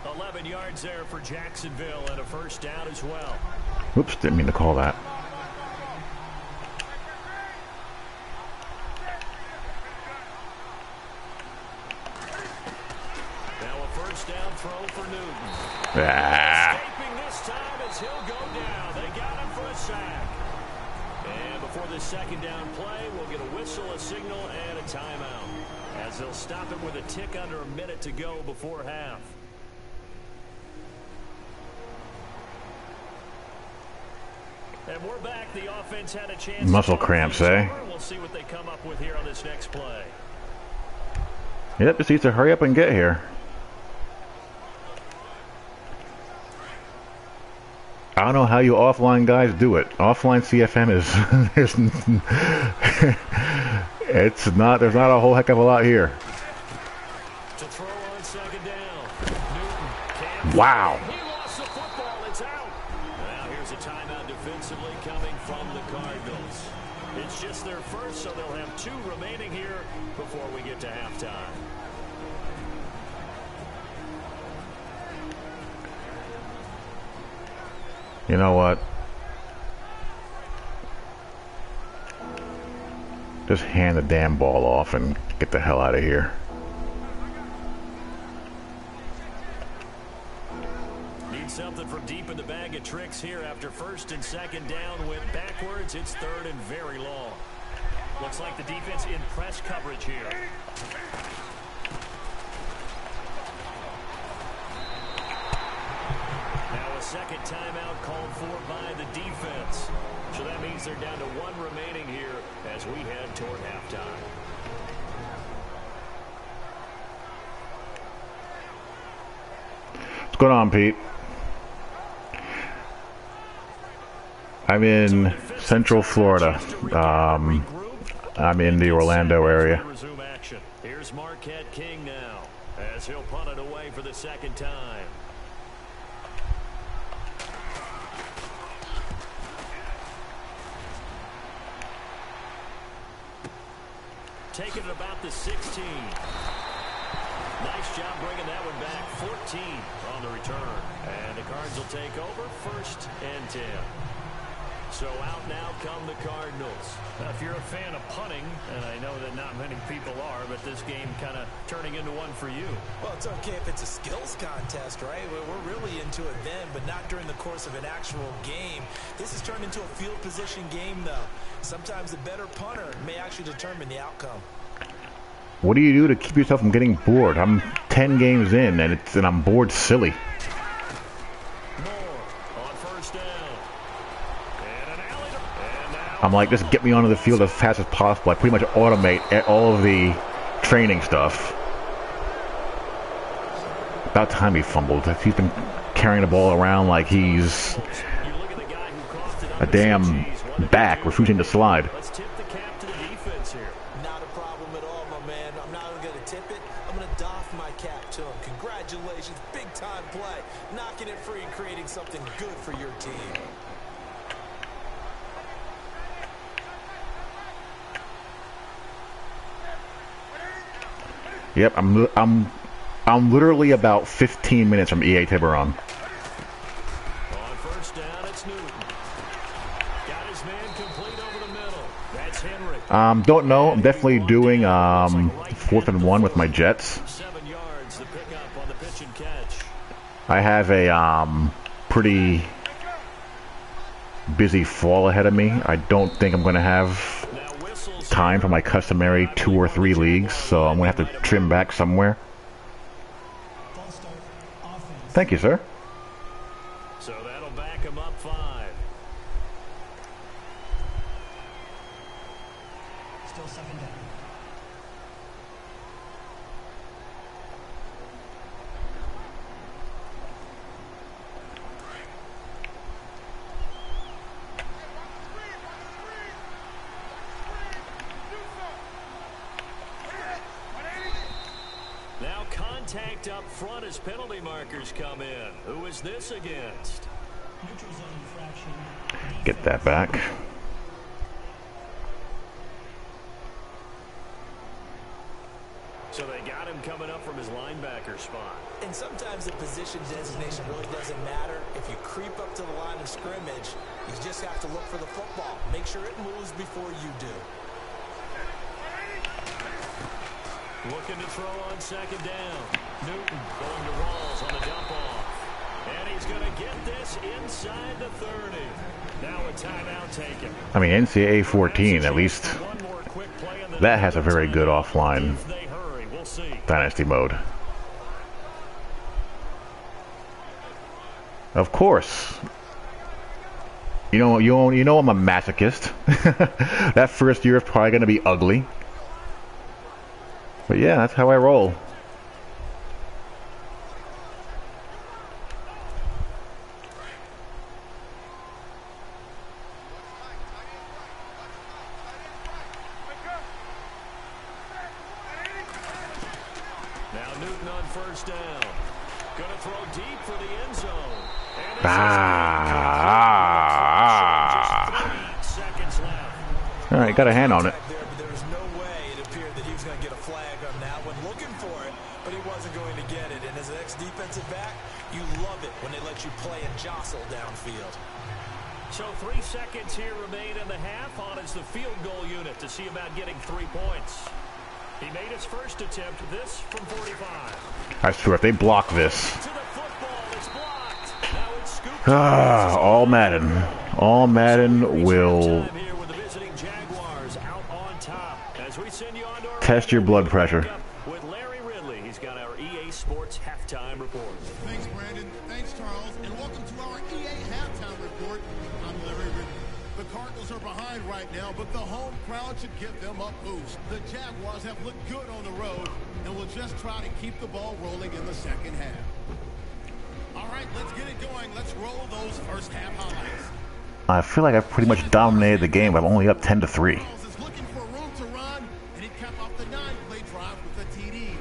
11 yards there for Jacksonville and a first down as well. Oops, didn't mean to call that. Now a first down throw for Newton. Ah. Escaping this time as he'll go down. They got him for a sack. And before the second down play, we'll get a whistle, a signal, and a timeout. As they'll stop it with a tick under a minute to go before half. And we're back. The offense had a chance. Muscle cramps, eh? We'll see what they come up with here on this next play. Yep, just needs to hurry up and get here. I don't know how you offline guys do it. Offline CFM it's not. There's not a whole heck of a lot here. To throw on second down. Newton. Wow. He lost the football. It's out. Now here's a timeout defensively coming from the Cardinals. It's just their first, so they'll have 2 remaining here before we get to halftime. You know what? Just hand the damn ball off and get the hell out of here. Need something from deep in the bag of tricks here after first and second down. Went backwards. It's third and very long. Looks like the defense in press coverage here. Now a second timeout called for by the defense. So that means they're down to 1 remaining here as we head toward halftime. What's going on, Pete? I'm in Central Florida. I'm in the Orlando area. Here's Marquette King now as he'll punt it away for the second time. Taking it about the 16. Nice job bringing that one back. 14 on the return. And the Cards will take over first and 10. So out now come the Cardinals. Now, if you're a fan of punting, and I know that not many people are, but this game kind of turning into one for you. Well, it's okay if it's a skills contest, right? We're really into it then, but not during the course of an actual game. This has turned into a field position game, though. Sometimes the better punter may actually determine the outcome. What do you do to keep yourself from getting bored? I'm 10 games in, and I'm bored silly. I'm like, just get me onto the field as fast as possible. I pretty much automate all of the training stuff. About time he fumbled. He's been carrying the ball around like he's a damn back refusing to slide. Let's tip the cap to the defense here. Not a problem at all, my man. I'm not going to tip it. I'm going to doff my cap to him. him. Congratulations, big-time play. Knocking it free and creating something good for your team. Yep, I'm literally about 15 minutes from EA Tiburon. On first down, it's Newton. Got his man complete over the middle. That's Henry. Don't know. I'm definitely doing 4th and 1 with my Jets. 7 yards, the pickup on the pitch and catch. I have a pretty busy fall ahead of me. I don't think I'm going to have time for my customary 2 or 3 leagues, so I'm going to have to trim back somewhere. Thank you, sir. So that'll back him up 5. Still 2nd down. Now contact up front as penalty markers come in. Who is this against? Neutral zone infraction. Get that back. So they got him coming up from his linebacker spot. And sometimes the position designation really doesn't matter. If you creep up to the line of scrimmage, you just have to look for the football. Make sure it moves before you do. Looking to throw on 2nd down. Newton going to Rawls on the dump off. And he's going to get this inside the 30. Now a timeout taken. I mean, NCAA 14, at least that has a very good offline dynasty mode. Of course. You know I'm a masochist. That first year is probably going to be ugly. But yeah, that's how I roll. Now Newton on 1st down. Going to throw deep for the end zone. And it's 3 seconds left. All right, got a hand on it. There was no way it appeared that he was going to get a flag on that one. Looking for it, but he wasn't going to get it. And as an ex-defensive back, you love it when they let you play and jostle downfield. So 3 seconds here remain in the half. On is the field goal unit to see about getting 3 points. He made his first attempt, this from 45. That's true. If they block this. To the football, it's blocked. Now it's scooped. All Madden. All Madden will Time here with the visiting Jaguars out on top. As we send you on to our test your blood pressure. with Larry Ridley. He's got our EA Sports halftime report. Thanks, Brandon. Thanks, Charles. And welcome to our EA halftime report. I'm Larry Ridley. The Cardinals are behind right now, but the home crowd should give them a boost. The Jaguars have looked good on the road, and will just try to keep the ball rolling in the second half. All right, let's get it going. Let's roll those first half highlights. I feel like I've pretty much dominated the game, but I'm only up 10-3. Charles is looking for room to run, and he capped off the 9-play drive with a TD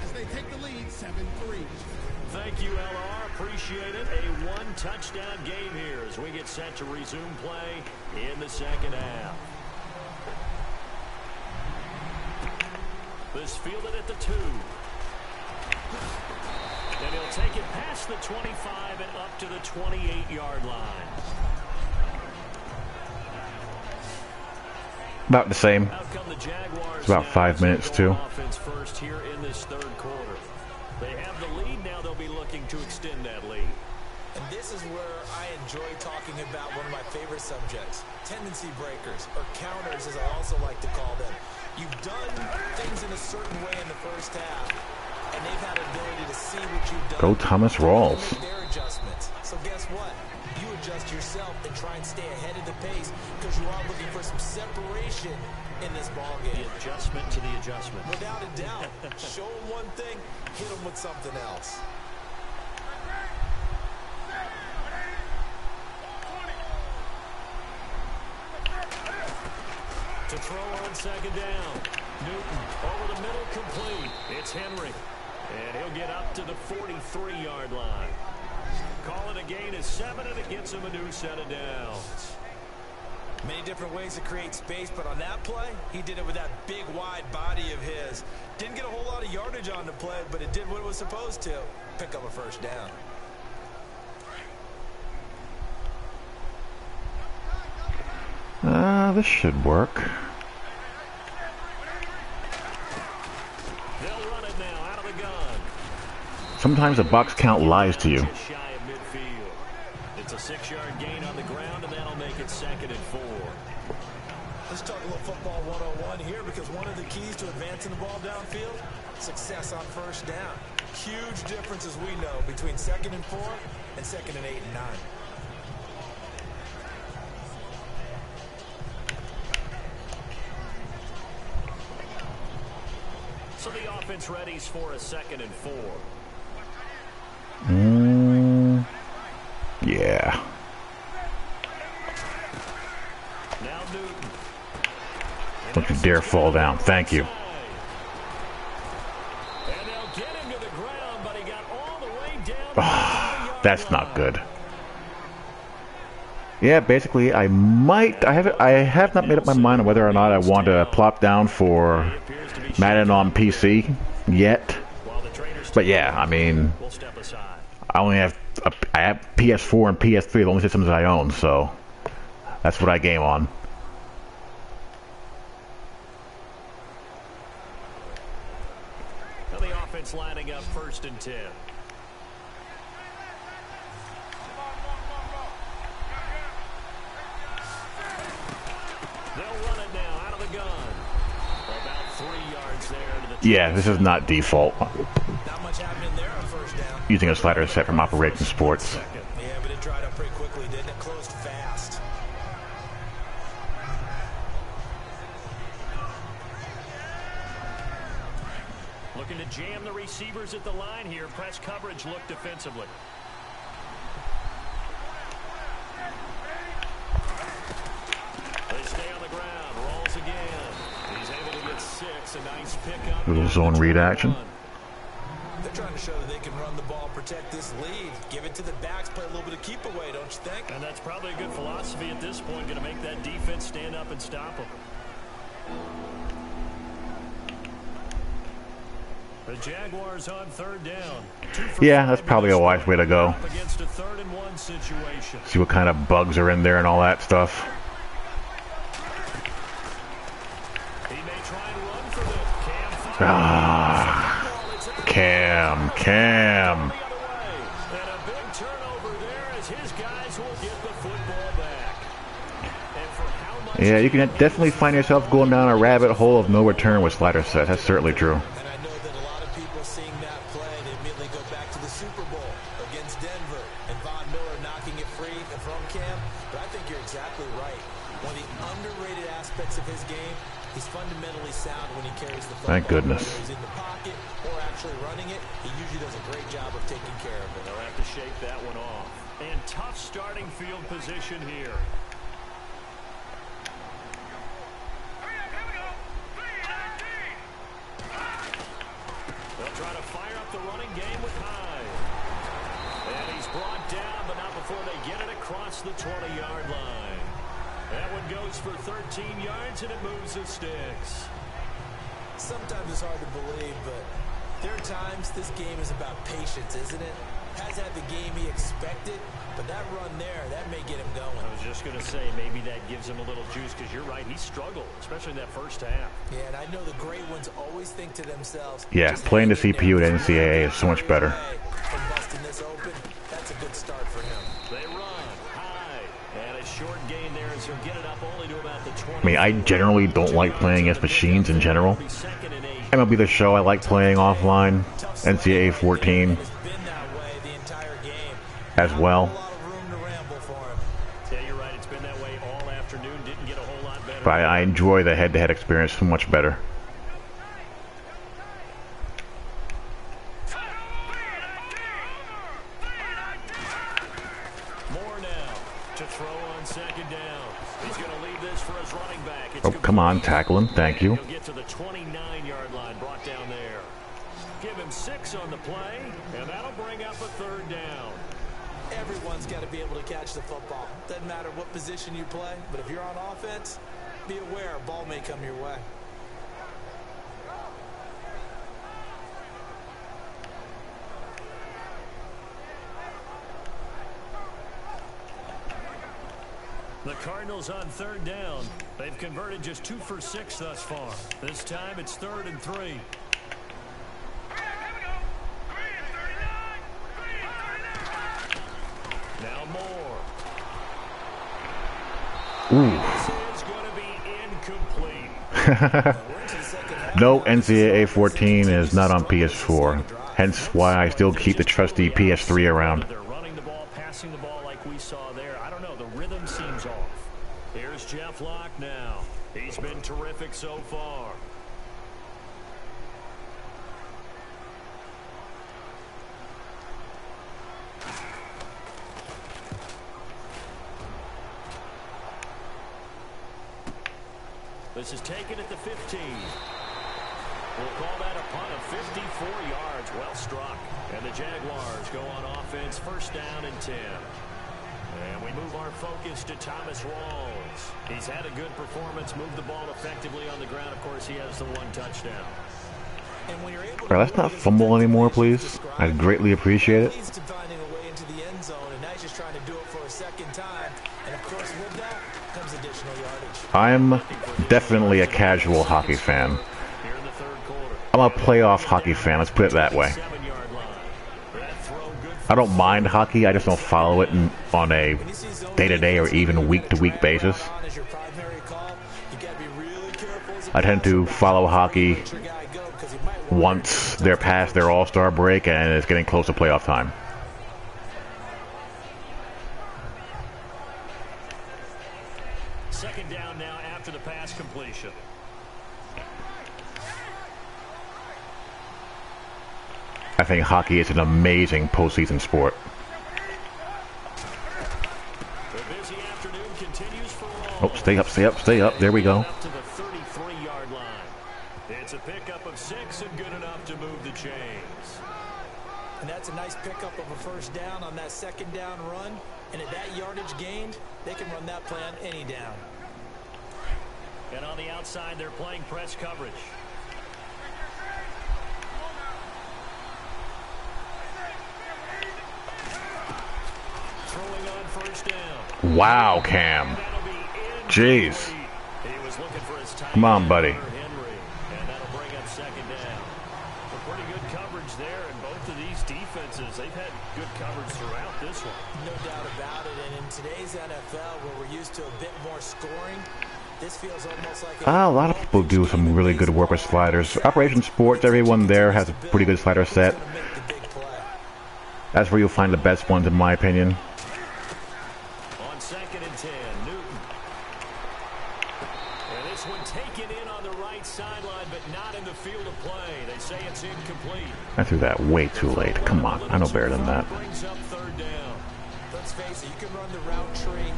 as they take the lead 7-3. Thank you, LR. Appreciate it. A 1-touchdown game here as we get set to resume play in the second half. This fielded at the 2. And he'll take it past the 25 and up to the 28-yard line. About the same. Out come the Jaguars. It's about now. 5 minutes, too. Offense first here in this 3rd quarter. They have the lead. Now they'll be looking to extend that lead. And this is where I enjoy talking about one of my favorite subjects, tendency breakers, or counters as I also like to call them. You've done things in a certain way in the first half, and they've had an ability to see what you've done. Go Thomas Rawls. Make their adjustments. So guess what? You adjust yourself and try and stay ahead of the pace because you are looking for some separation in this ball game. The adjustment to the adjustment. Without a doubt. Show them one thing, hit them with something else. To throw on 2nd down. Newton over the middle, complete. It's Henry. And he'll get up to the 43-yard line. Call it a gain of 7, and it gets him a new set of downs. Many different ways to create space, but on that play, he did it with that big, wide body of his. Didn't get a whole lot of yardage on the play, but it did what it was supposed to. Pick up a first down. This should work. They'll run it now out of the gun. Sometimes the box count lies to you. Just shy of midfield. It's a 6-yard gain on the ground, and that'll make it 2nd and 4. Let's talk a little football 101 here, because one of the keys to advancing the ball downfield, success on first down. Huge difference, as we know, between 2nd and 4 and 2nd and 8 and 9. So the offense readies for a 2nd and 4. Yeah. Now Newton. Don't you dare fall down. Thank you. And they'll get him to the ground, but he got all the way down to the That's not good. Yeah, basically, I have not made up my mind on whether or not I want to plop down for Madden on PC yet. But yeah, I mean, We'll step aside. I have PS4 and PS3, the only systems I own, so that's what I game on. Now the offense lining up 1st and 10. They'll run it now out of the gun. About 3 yards there to the Yeah, this is not default. Not much happening there on first down. Using a slider set from Operation Sports. Yeah, but it dried up pretty quickly, didn't it? Closed fast. Looking to jam the receivers at the line here. Press coverage look defensively. They stay on the ground. Rolls again. He's able to get 6. A nice pickup. Little zone read action. They're trying to show that they can run the ball, protect this lead. Give it to the backs, play a little bit of keep away, don't you think? And that's probably a good philosophy at this point. Going to make that defense stand up and stop them. The Jaguars on 3rd down. Yeah, that's probably a wise way to go. Against a 3rd and 1 situation. See what kind of bugs are in there and all that stuff. He may try and run for this. Cam. And a big turnover there as his guys will get the football back. And for how much Yeah, you can definitely find yourself going down a rabbit hole of no return with slider set. That's certainly true. And I know that a lot of people seeing that play, they immediately go back to the Super Bowl against Denver and Von Miller knocking it free from Cam. But I think you're exactly right. One of the underrated aspects of his game, he's fundamentally sound when he carries the football. Thank goodness. Whether he's in the pocket or actually running it, he usually does a great job of taking care of it. they'll have to shake that one off. And tough starting field position here. They'll try to fire up the running game with Hyde. And he's brought down, but not before they get it across the 20-yard line. That one goes for 13 yards, and it moves the sticks. Sometimes it's hard to believe, but there are times this game is about patience, isn't it? Has had the game he expected, but that run there, that may get him going. I was just going to say, maybe that gives him a little juice, because you're right, he struggled, especially in that first half. Yeah, and I know the great ones always think to themselves, Yeah, just playing the hang in CPU there. at NCAA is so much better. From busting this open, that's a good start for him. They run high, and a short gain there as he'll get it up only to about the 20. I mean, I generally don't like playing as machines in general. MLB The Show, I like playing offline. NCAA 14 It's been that way the entire game. as well. A lot of room to ramble for him. Yeah, you're right. It's been that way all afternoon. Didn't get a whole lot better. But I enjoy the head-to-head experience so much better. More now to throw on 2nd down. He's going to leave this for his running back. It's Oh, come on, tackle him. Thank you. He'll get to the 29-yard line, brought down there. Give him 6 on the play, and that'll bring up a 3rd down. Everyone's got to be able to catch the football. Doesn't matter what position you play, but if you're on offense, be aware a ball may come your way. The Cardinals on 3rd down. They've converted just 2 for 6 thus far. This time it's 3rd and 3. Now Moore. This is going to be incomplete. No, NCAA 14 is not on PS4. Hence why I still keep the trusty PS3 around. They're running the ball, passing the ball like we saw there. I don't know. The rhythm seems off. Here's Jeff Locke now. He's been terrific so far. This is taken at the 15. We'll call that a punt of 54 yards. Well struck. And the Jaguars go on offense, 1st down and 10. And we move our focus to Thomas Rawls. He's had a good performance, moved the ball effectively on the ground. Of course, he has the 1 touchdown. And when you're able Bro, let's not fumble anymore, please. I'd greatly appreciate it. He's finding a way into the end zone, and now he's just trying to do it for a 2nd time. And of course, with that comes additional yardage. I'm definitely a casual hockey fan. I'm a playoff hockey fan, let's put it that way. I don't mind hockey, I just don't follow it on a day-to-day or even week-to-week basis. I tend to follow hockey once they're past their all-star break and it's getting close to playoff time. Second down now after the pass completion. I think hockey is an amazing postseason sport. The busy afternoon continues for Oh, stay up, stay up, stay up. There we go. Up to the 33-yard line. It's a pickup of 6 and good enough to move the chains. And that's a nice pickup of a 1st down on that 2nd down run. And at that yardage gained, they can run that play on any down. And on the outside, they're playing press coverage. Throwing on 1st down. Wow, Cam. Jeez. He was looking for his tight Come on, end, buddy. Henry, and that'll bring up 2nd down. A pretty good coverage there, and both of these defenses, they've had good coverage throughout this one. No doubt about it. And in today's NFL, where we're used to a bit more scoring, this feels almost like A lot of people do some really good work with sliders. Operation Sports, everyone there has a pretty good slider set. That's where you'll find the best ones, in my opinion. On 2nd and 10, Newton. And this one taken in on the right sideline, but not in the field of play. They say it's incomplete. I threw that way too late. Come on, I know better than that. Brings up 3rd down. Let's face it, you can run the route tree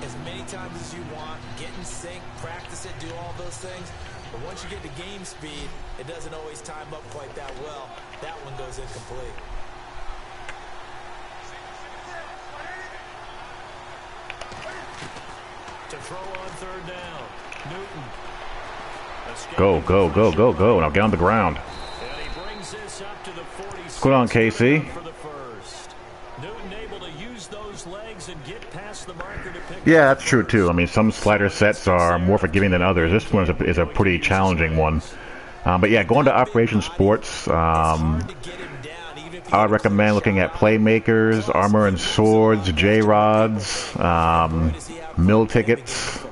as many times as you want, get in sync, practice it, do all those things. But once you get to game speed, it doesn't always time up quite that well. That one goes incomplete. To throw on 3rd down, Newton. Go, go, go, go, go. Now get on the ground. And he brings this up to the 46. Good on, Casey. For the 1st. Newton able to use those legs and get past the marker to pick. Yeah, that's true, too. I mean, some slider sets are more forgiving than others. This one is a pretty challenging one. But yeah, going to Operation Sports, I would recommend looking at Playmakers, Armor and Swords, J-Rods, Mill Tickets.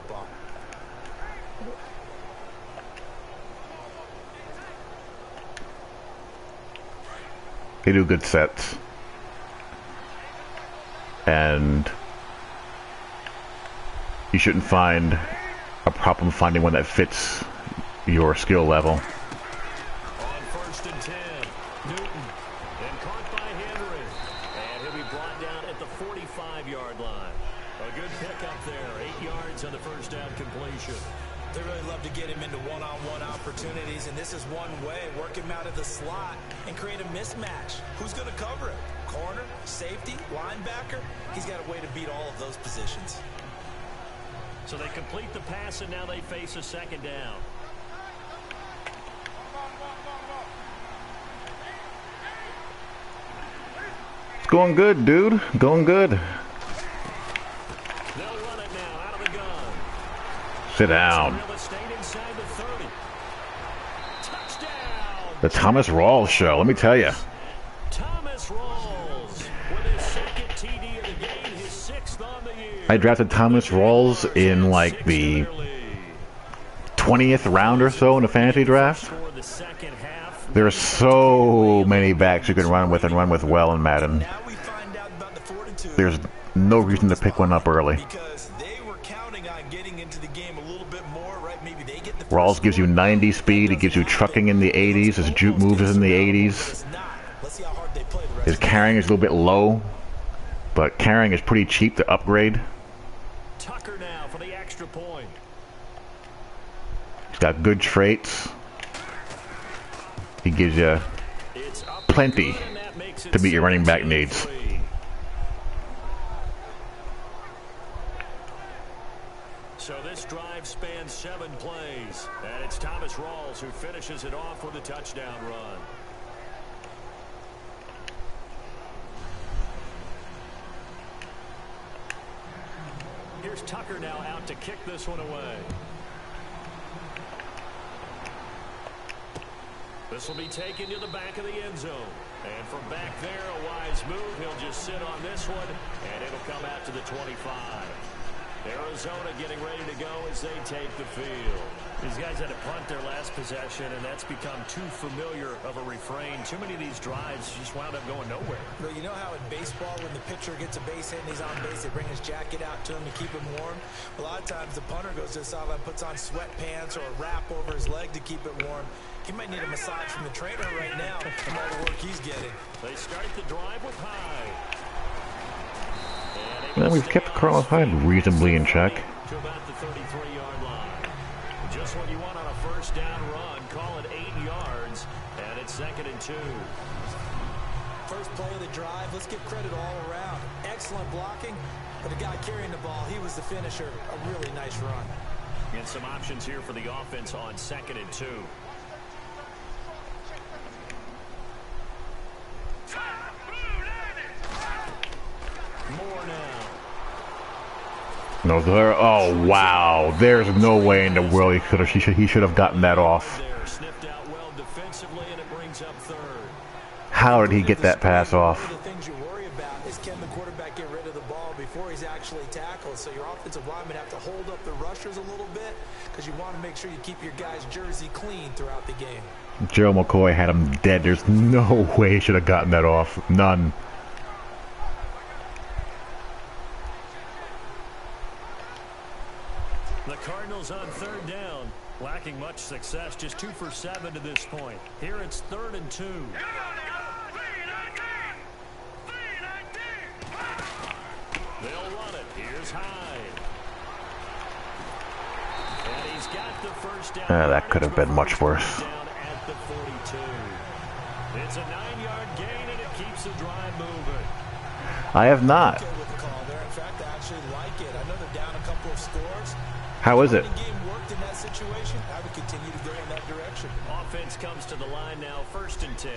They do good sets. And you shouldn't find a problem finding one that fits your skill level. On 1st and 10, Newton. And caught by Henry. And he'll be brought down at the 45-yard line. A good pickup there. 8 yards on the 1st down completion. They really love to get him into one-on-one opportunities, and this is one way. Work him out of the slot and create a mismatch. Who's going to cover it? Corner, safety, linebacker? He's got a way to beat all of those positions. So they complete the pass, and now they face a second down. It's going good, dude. Going good. They'll run it now out of the gun. Sit down. Real estate inside the 30. Touchdown. The Thomas Rawls show, let me tell you. Thomas Rawls with his second TD of the game, his 6th on the year. I drafted Thomas Rawls in like the 20th round or so in the fantasy draft. There's so many backs you can run with and run with well in Madden. Now we find out about the fortitude. There's no reason to pick one up early. Because they were counting on getting into the game a little bit more, right? Maybe they get the Rawls gives you 90 speed. He gives you trucking in the 80s. His juke moves is in the 80s. Let's see how hard they play the rest His of the carrying is a little bit low, but carrying is pretty cheap to upgrade. Tucker now for the extra point. He's got good traits. He gives you plenty to meet your running back needs. So this drive spans 7 plays, and it's Thomas Rawls who finishes it off with a touchdown run. Here's Tucker now out to kick this one away. This will be taken to the back of the end zone. And from back there, a wise move. He'll just sit on this one, and it'll come out to the 25. Arizona getting ready to go as they take the field. These guys had to punt their last possession, and that's become too familiar of a refrain. Too many of these drives just wound up going nowhere. Well, you know how in baseball, when the pitcher gets a base hit and he's on base, they bring his jacket out to him to keep him warm? A lot of times the punter goes to the sideline, puts on sweatpants or a wrap over his leg to keep it warm. He might need a massage from the trainer right now from all the work he's getting. They start the drive with Hyde. Well, we've kept Carlos Hyde reasonably in check. To about the 33-yard line. Just what you want on a first down run. Call it 8 yards, and it's 2nd and 2. First play of the drive, let's give credit all around. Excellent blocking, but the guy carrying the ball, he was the finisher. A really nice run. And some options here for the offense on 2nd and 2. More now. No, there. Oh wow! There's no way in the world he should have gotten that off. Sniffed out well defensively, and it brings up 3rd. How did he get that pass off? One of the things you worry about is can the quarterback get rid of the ball before he's actually tackled. So your offensive linemen have to hold up the rushers a little bit because you want to make sure you keep your guy's jersey clean throughout the game. Gerald McCoy had him dead. There's no way he should have gotten that off. None. The Cardinals on 3rd down, lacking much success, just 2 for 7 to this point. Here it's 3rd and 2. They'll run it. Here's Hyde. And he's got the first down. That could have been much worse. Down at the 42. It's a 9-yard gain, and it keeps the drive moving. I have not. Okay with the call there. In fact, I actually like it. I know they're down a couple of scores. How is it? The game worked in that situation. I would continue to go in that direction. Offense comes to the line now, 1st and 10.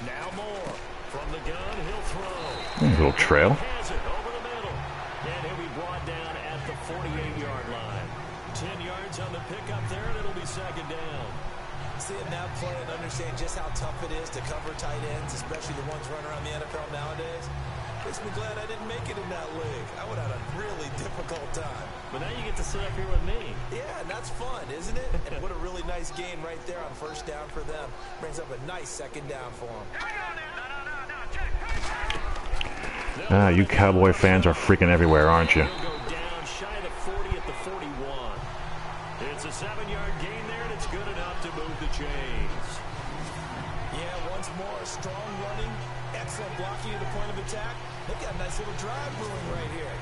Now more. From the gun, he'll throw. A little trail. Has it over the middle. And he'll be brought down at the 48-yard line. 10 yards on the pickup there, and it'll be 2nd down. Seeing that play and understand just how tough it is to cover tight ends, especially the ones running around the NFL nowadays, makes me glad I didn't make it in that league. I would have had a really difficult time. But now you get to sit up here with me. Yeah, and that's fun, isn't it? And what a really nice gain right there on 1st down for them. Brings up a nice 2nd down for them. You Cowboy fans are freaking everywhere, aren't you? He'll go down shy of 40 at the 41. It's a 7-yard gain there, and it's good enough to move the chains. Yeah, once more, strong running, excellent blocking at the point of attack. They've got a nice little drive brewing right here.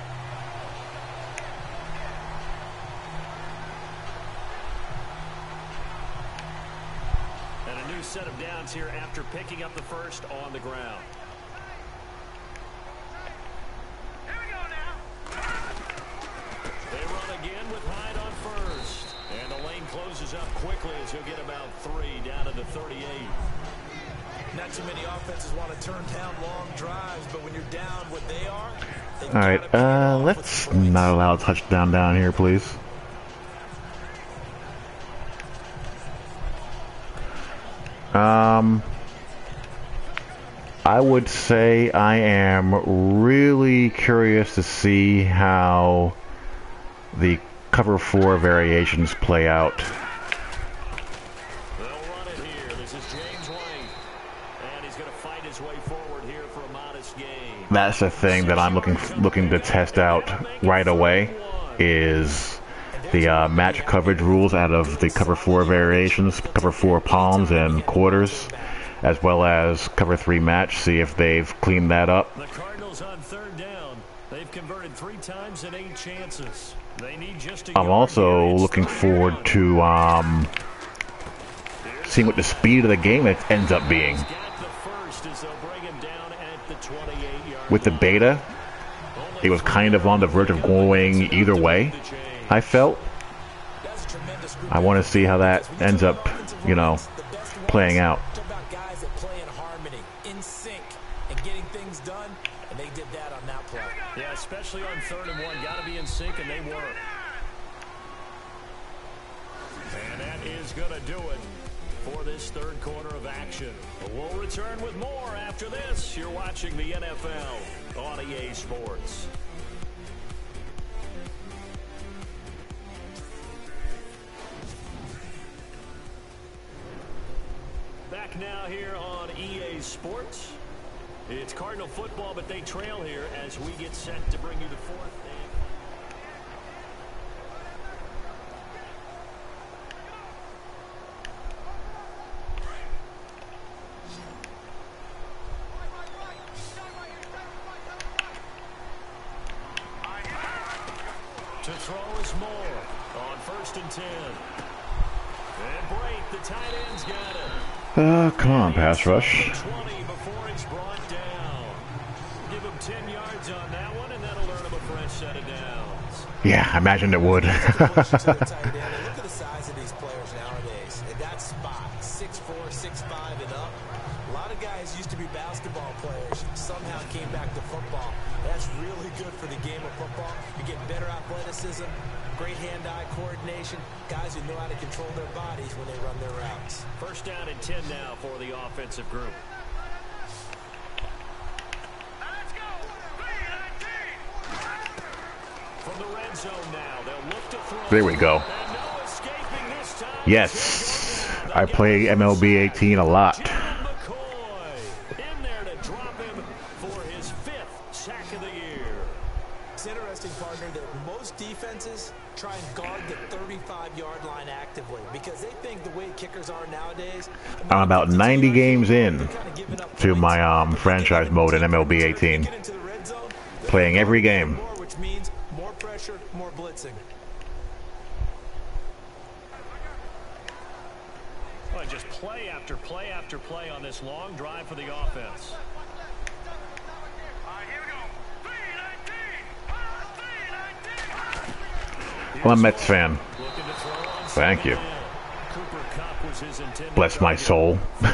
And a new set of downs here after picking up the first on the ground. Here we go now. They run again with Hyde on first. And the lane closes up quickly as he'll get about 3 down to the 38. Not too many offenses want to turn down long drives, but when you're down what they are, All right, let's not allow a touchdown down here, please. I would say I am really curious to see how the cover 4 variations play out. They'll run it here. This is James White. And he's going to fight his way forward here for a modest gain. That's the thing that I'm looking to test out right away, is the match coverage rules out of the cover 4 variations, cover 4 palms and quarters, as well as cover 3 match. See if they've cleaned that up. The Cardinals on 3rd down. They've converted 3 times in 8 chances. They need just a I'm also looking forward to seeing what the speed of the game ends up being. With the beta, it was kind of on the verge of going either way, I felt. I want to see how that ends up, you know, playing out. Talk about guys that play in harmony, in sync, and getting things done, and they did that on that play. Yeah, especially on 3rd and 1. Got to be in sync, and they were. And that is going to do it for this 3rd quarter of action. We'll return with more after this. You're watching the NFL on EA Sports. Back now here on EA Sports. It's Cardinal football, but they trail here as we get set to bring you the 4th. To throw is Moore on 1st and 10. And break, the tight end's got it. Come on, pass rush. 20 before it's brought down. Give him 10 yards on that one, and that'll earn him a fresh set of downs. Yeah, I imagined it would. Look at the size of these players nowadays. At that spot, 6'4", 6'5", and up. A lot of guys used to be basketball players, somehow came back to football. That's really good for the game of football. You get better athleticism, great hand-eye coordination, guys who know how to control their bodies when they run their routes. 1st down and 10 now for the offensive group. Let's go. 3-19. From the red zone now, they'll look to throw. There we go. And no escaping this time. Yes, I play MLB 18 a lot. McCoy in there to drop him for his 5th sack of the year. It's interesting, partner, that most defenses try and guard the 35-yard line actively because they think the way kickers are nowadays. I'm about 90 games in to my franchise mode in MLB 18. Playing every game. Which means more pressure, more blitzing. Well, just play after play after play on this long drive for the offense. All right, here we go. 3-19. 3-19. I'm a Mets fan. Thank you. Bless my soul. We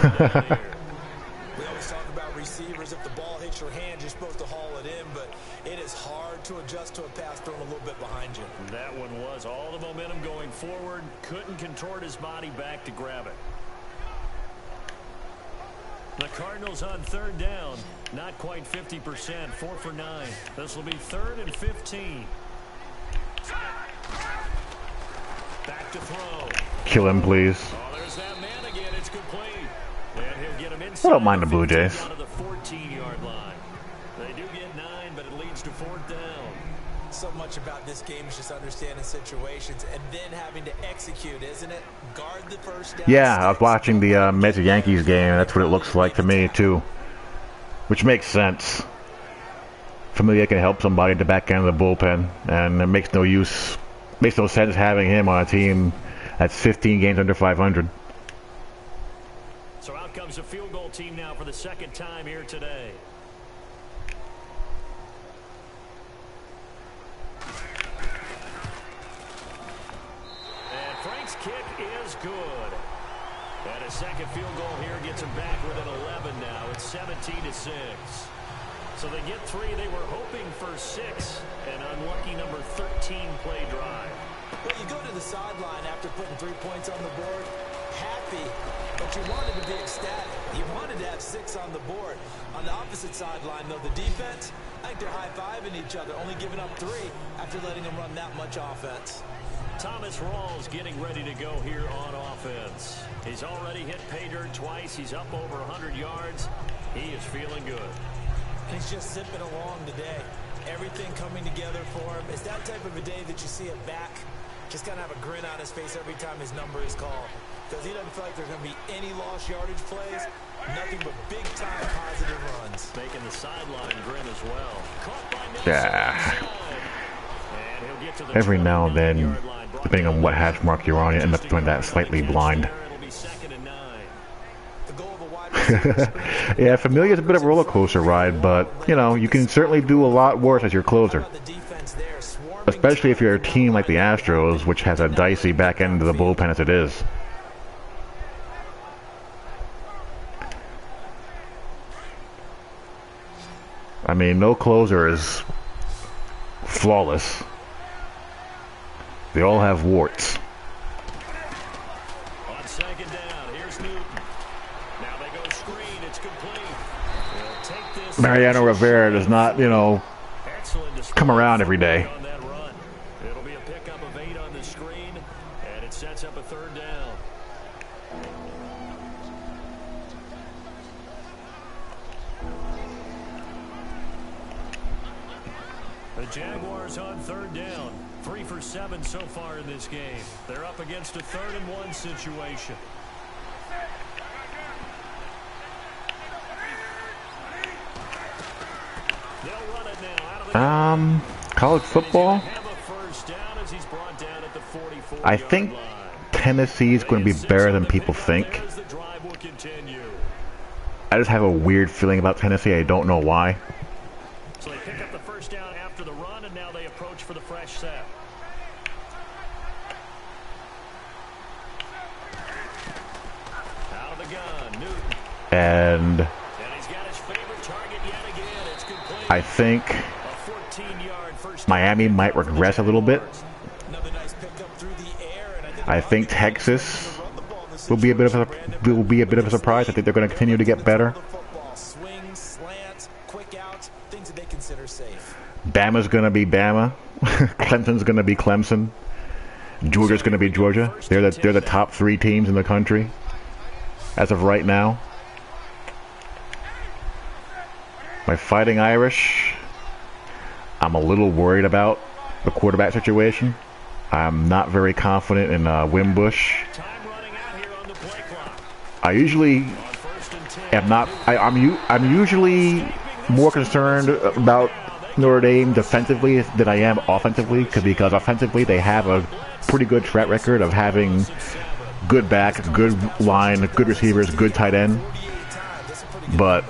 always talk about receivers. If the ball hits your hand, you're supposed to haul it in, but it is hard to adjust to a pass thrown a little bit behind you. That one was all the momentum going forward. Couldn't contort his body back to grab it. The Cardinals on 3rd down. Not quite 50%. 4 for 9. This will be 3rd and 15. Back to throw. Kill him, please. Oh, there's that man again. It's complete. And he'll get him inside. I don't mind the Blue Jays. Out of the 14-yard line. They do get 9, but it leads to 4th down. So much much about this game is just understanding situations and then having to execute, isn't it? Guard the first down. Yeah, I was watching the Mets-Yankees game, and that's what it looks like to me, too. Which makes sense. Familia can help somebody at the back end of the bullpen, and it makes no sense having him on a team that's 15 games under 500. So out comes a field goal team now for the second time here today. And Frank's kick is good. And a second field goal here gets him back within 11 now. It's 17-6. So they get 3. They were hoping for 6. An unlucky number 13 play drive. Well, you go to the sideline after putting 3 points on the board, happy, but you wanted to be ecstatic. You wanted to have 6 on the board. On the opposite sideline, though, the defense, I think they're high-fiving each other, only giving up 3 after letting them run that much offense. Thomas Rawls getting ready to go here on offense. He's already hit pay dirt twice. He's up over 100 yards. He is feeling good. And he's just zipping along today. Everything coming together for him. It's that type of a day that you see it back. Just kind of have a grin on his face every time his number is called. Because he doesn't feel like there's going to be any lost yardage plays. Nothing but big-time positive runs. Making the sideline grin as well. Caught by Yeah. and he'll get to the Every now and then, 20-yard line. depending on what hash mark you're on, you end up doing that slightly blind. It'll be 2nd and 9. The goal of a wide receiver. Yeah, Familia's a bit of a roller coaster ride, but, you know, you can certainly do a lot worse as your closer. Especially if you're a team like the Astros, which has a dicey back end of the bullpen as it is. I mean, no closer is flawless. They all have warts. On 2nd down, here's Newton. Now they go screen, it's complete. They'll take this. Mariano Rivera does not, you know, Excellent display come around every day. on that run. It'll be a pickup of 8 on the screen, and it sets up a 3rd down. The Jaguars on 3rd down. 3 for 7 so far in this game. They're up against a 3rd and 1 situation. They'll run it now out of the College football? have a first down as he's brought down at the 44 I think Tennessee's going to be better than people think. As the drive will continue. I just have a weird feeling about Tennessee. I don't know why. So they pick up the first down after the run, and now they approach for the fresh set. Out of the gun, Newton. And And he's got his favorite target yet again. It's complete. I think A 14-yard first Miami down might for the regress a little bit. Another nice pickup through the air, and I think Texas will be a bit of a surprise. I think they're going to continue to get better. Swings, slants, quick outs, things that they consider safe. Bama's going to be Bama. Clemson's going to be Clemson. Georgia's going to be Georgia. They're the top 3 teams in the country as of right now. My Fighting Irish, I'm a little worried about the quarterback situation. I'm not very confident in Wimbush. Time running out here on the play clock. I usually On 1st and 10. am not. I'm usually more concerned about Notre Dame defensively than I am offensively, because offensively they have a pretty good track record of having good back, good line, good receivers, good tight end. But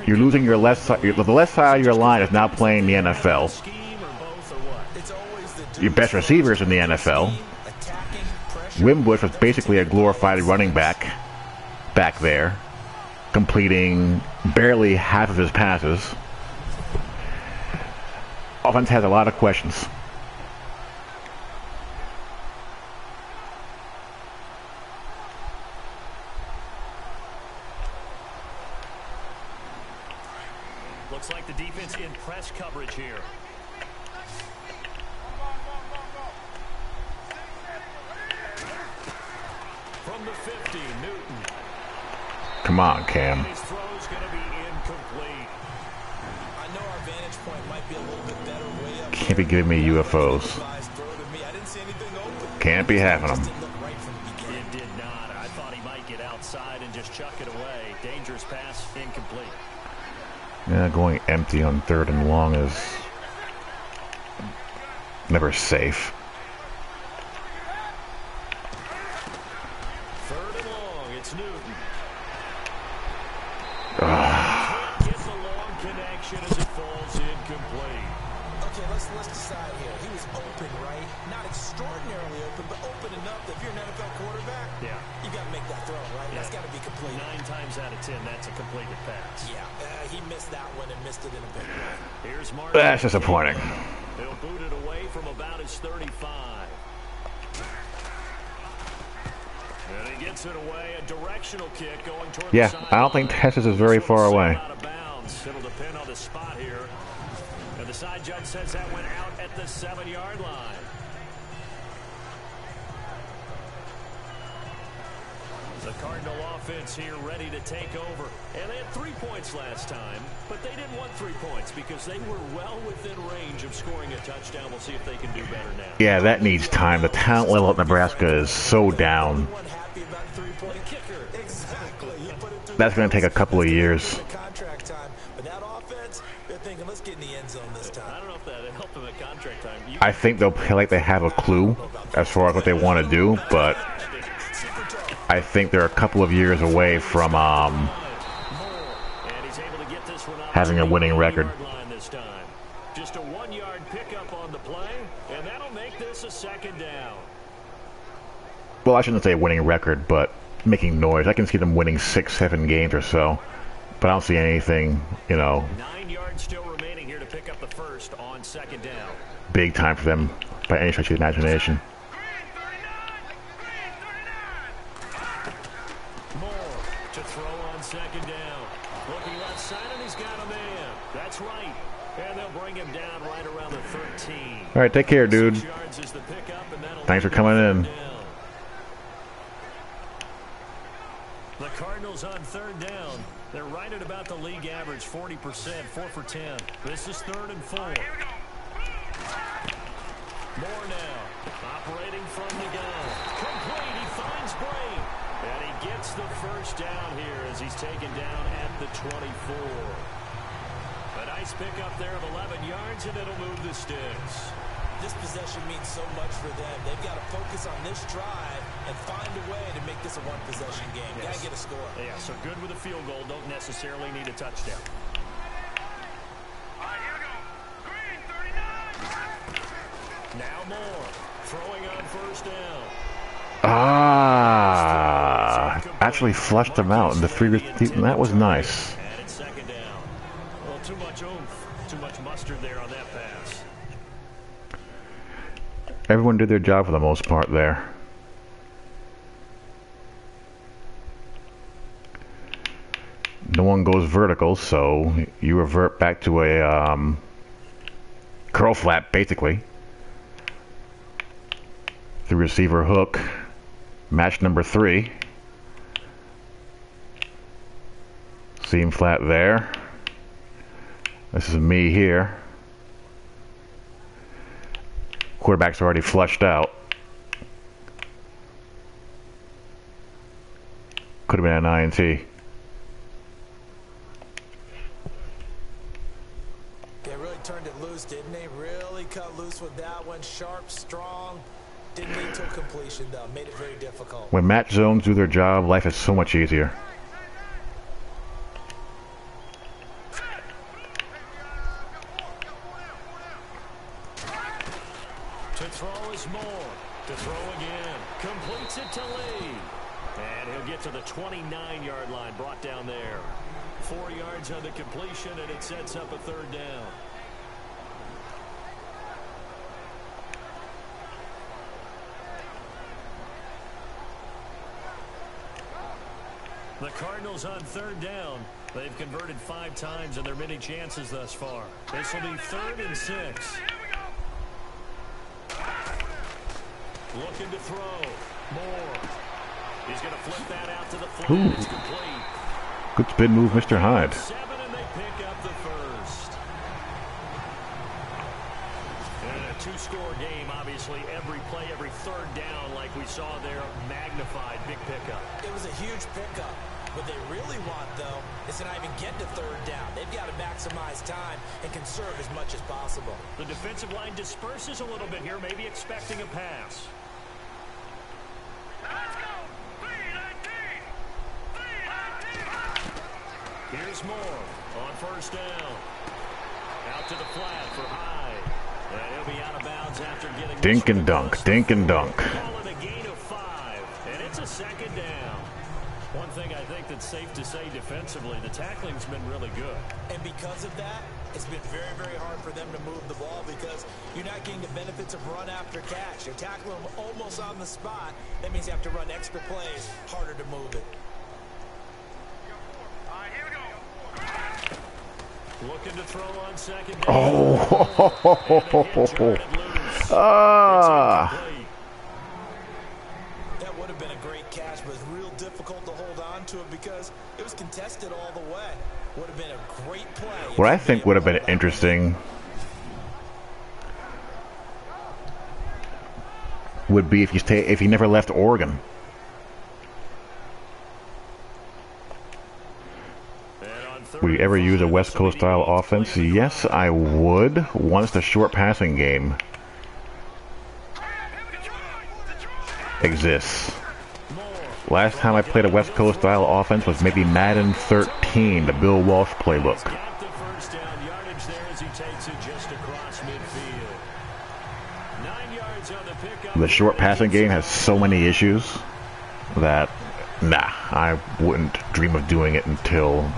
you're losing your left side. The left side of your line is now playing the NFL. Scheme or both or what? Your best receivers in the NFL. Wimbush was basically a glorified running back there, completing barely half of his passes. Offense has a lot of questions. Looks like the defense in press coverage here. From the 50, Newton. Come on, Cam. His throw's going to be incomplete. I I know our vantage point might be a little bit better way up. Can't be giving me UFOs. I didn't see anything open. Can't be having them. Didn't look right from the beginning. It did not. I thought he might get outside and just chuck it away. Dangerous pass, incomplete. Yeah, going empty on 3rd and long is never safe. 3rd and long, it's Newton. Ah. Can't get the long connection as it falls incomplete. Okay, let's decide here. He was open, right? Not extraordinarily open, but open enough that if you're an NFL quarterback, Yeah. you got to make that throw, right? Yeah. That's got to be complete. 9 times out of 10, that's a completed pass. Yeah, he missed that one and missed it in a big way. Here's Mark. That's disappointing. He'll boot it away from about his 35. And he gets it away, a directional kick going toward the Yeah, sideline. I don't think Texas is very far away. Out of bounds. It'll depend on the spot here. And the side judge says that went out at the 7-yard line. The Cardinal offense here ready to take over. And they had 3 points last time, but they didn't want 3 points because they were well within range of scoring a touchdown. We'll see if they can do better now. Yeah, that needs time. The talent level at Nebraska is so down. Everyone happy about three-point kicker. Exactly. He put it through That's going to take a couple of years. the contract time. But that offense, they're thinking, let's get in the end zone this I time. don't know if that helped them at contract time. I think they'll play like they have a clue as far as what they want to do, but I think they're a couple of years away from having a winning record. This time. Just a 1-yard pickup on the play, and that'll make this a 2nd down. Well, I shouldn't say winning record, but making noise. I can see them winning 6-7 games or so, but I don't see anything, 9 yards still remaining here to pick up the first on 2nd down. big time for them by any stretch of the imagination. Moore to throw on 2nd down. Looking left side, and he's got a man. That's right. And they'll bring him down right around the 13. All right, take care, dude. 6 yards is the pickup, and that'll Thanks for lead coming to in. 3rd down. The Cardinals on 3rd down. They're right at about the league average, 40%, 4 for 10. This is 3rd and 4. Moore now, operating from the gun. Complete, he finds Bray. And he gets the first down here as he's taken down at the 24. A nice pickup there of 11 yards, and it'll move the sticks. This possession means so much for them. They've got to focus on this drive and find a way to make this a one-possession game. Yes. Got to get a score. Yeah, so good with a field goal. Don't necessarily need a touchdown. All right, here we go. Green, 39. Now Moore throwing on 1st down. Actually flushed them out in the 3. That was nice. And it's 2nd down. Well, too much oomph, too much mustard there on that pass. Everyone did their job for the most part there. No one goes vertical, so you revert back to a curl flap, basically. The receiver hook, match number 3. Seam flat there. This is me here. Quarterback's already flushed out. Could have been an INT. They really turned it loose, didn't they? Really cut loose with that one. Sharp, strong. Didn't lead to a completion, though. Made it very difficult. When match zones do their job, life is so much easier. To throw is Moore. To throw again. Completes it to Lee. And he'll get to the 29-yard line, brought down there. 4 yards on the completion, and it sets up a 3rd down. The Cardinals on 3rd down. They've converted 5 times in their many chances thus far. This will be 3rd and 6. Looking to throw. Moore. He's going to flip that out to the flat. Ooh. It's complete. Good spin move, Mr. Hyde. 7, and they pick up the first. two-score game, obviously every play, every third down, like we saw there, magnified, big pickup. It was a huge pickup. What they really want, though, is to not even get to third down. They've got to maximize time and conserve as much as possible. The defensive line disperses a little bit here, maybe expecting a pass. Let's go. 3-19. 3-19. Here's Moore on first down. Out to the flat for Hyde. And he'll be out of bounds after getting... Dink and dunk, dink and dunk. Call it a gain of 5, and it's a second down. One thing I think that's safe to say defensively, the tackling's been really good. And because of that, it's been very, very hard for them to move the ball because you're not getting the benefits of run after catch. You're tackling them almost on the spot. That means you have to run extra plays, harder to move it. All right, here we go. Looking to throw on second down. Ah. That would have been a great catch, but it's real difficult to hold on to it because it was contested all the way. Would have been a great play. What I think would have been interesting would be if he never left Oregon. Would you ever use a West Coast style offense? Yes, I would. Once the short passing game exists. Last time I played a West Coast style offense was maybe Madden 13, the Bill Walsh playbook. Got the first down yardage there as he takes it just across midfield. 9 yards on the pickup. The short passing game has so many issues that, nah, I wouldn't dream of doing it until,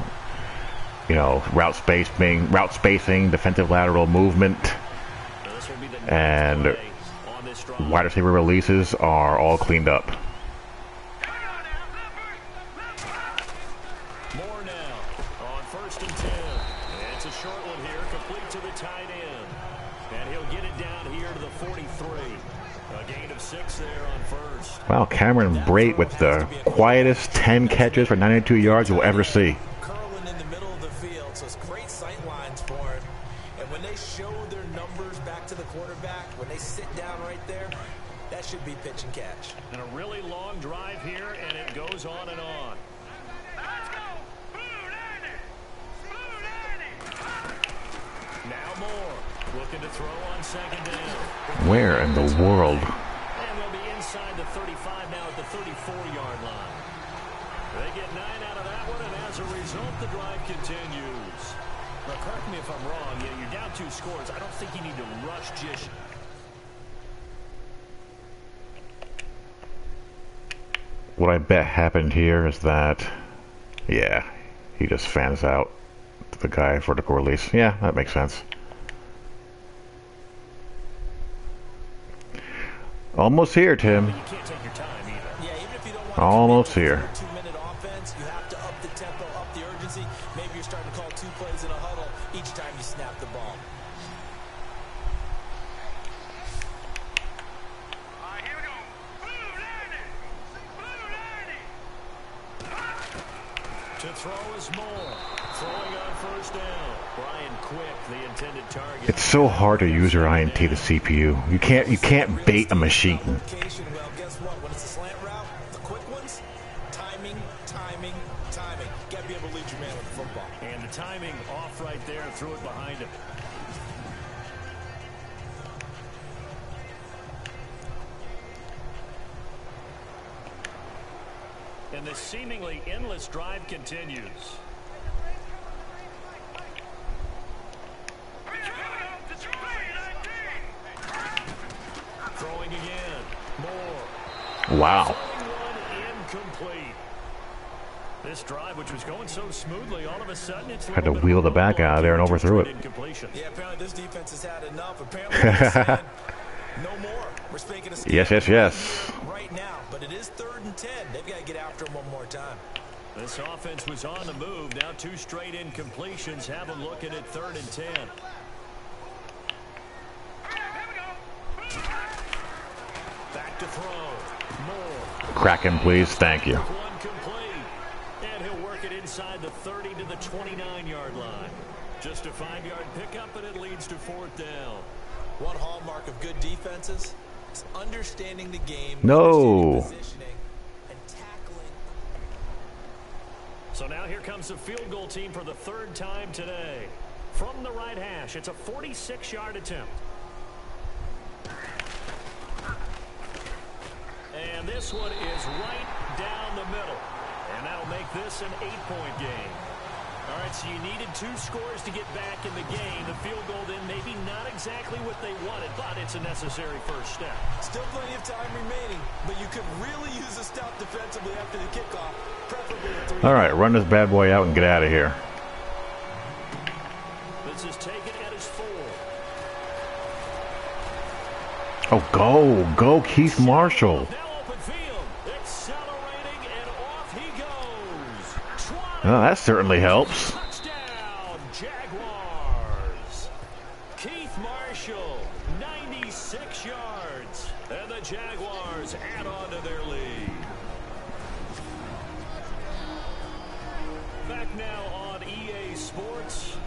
you know, route spacing, defensive lateral movement, and wide receiver releases are all cleaned up. More now on first and 10. And it's a short one here, complete to the tight end. And he'll get it down here to the 43. A gain of 6 there on first. Wow, Cameron Brate with the quietest 10 catches for 92 yards you'll ever see. Curling in the middle of the field, so it's great sight lines for him. And when they show their numbers back to the quarterback, when they sit down right there, that should be pitch and catch. And a really long drive here, and it goes on and on. Let's go. Blue 90. Blue 90. Now Moore looking to throw on second down. Where in the world? And they'll be inside the 35 now at the 34-yard line. They get 9 out of that one, and as a result, the drive continues. Now, correct me if I'm wrong. Yeah, you're down 2 scores. I don't think you need to rush just... What I bet happened here is that, yeah, he just fans out the guy vertical release. Yeah, that makes sense. Almost here, Tim. You can't take your time either. Yeah, even if you don't want Almost to here. 2-minute offense, you have to up the tempo, up the urgency. Maybe you're starting to call 2 plays in a huddle each time you snap the ball. All right, here we go. Blue 90. Blue 90. To throw is Moore. Throwing on first down. Brian Quick, the intended target. It's so hard to use your INT, the CPU. You can't bait a machine. Well, guess what? When it's a slant route, the quick ones, timing. Got to be able to lead your man with the football. And the timing off right there, threw it behind him. And the seemingly endless drive continues. Throwing again. Moore. Wow. Throwing one incomplete. This drive, which was going so smoothly, all of a sudden it's Had to wheel the back out of there and overthrew it. Incompletion. Yeah, apparently this defense has had enough. Apparently they're saying, no more. We're spanking a scale Yes. right now, but it is 3rd and 10. They've got to get after him one more time. This offense was on the move. Now 2 straight incompletions have them looking at 3rd and 10. Back to throw. Moore. Crack him, please. Thank you. One complete. And he'll work it inside the 30 to the 29-yard line. Just a 5-yard pickup, and it leads to 4th down. One hallmark of good defenses is understanding the game, No. understanding positioning, and tackling. So now here comes the field goal team for the third time today. From the right hash, it's a 46-yard attempt. And this one is right down the middle. And that'll make this an 8-point game. All right, so you needed 2 scores to get back in the game. The field goal then maybe not exactly what they wanted, but it's a necessary first step. Still plenty of time remaining, but you could really use a stop defensively after the kickoff, preferably a 3. All right, run this bad boy out and get out of here. This is taken at his 4. Oh, go, Keith Marshall. Now open field, accelerating, and off he goes. 20. Oh, that certainly helps. Touchdown, Jaguars. Keith Marshall, 96 yards, and the Jaguars add on to their lead. Back now on EA Sports,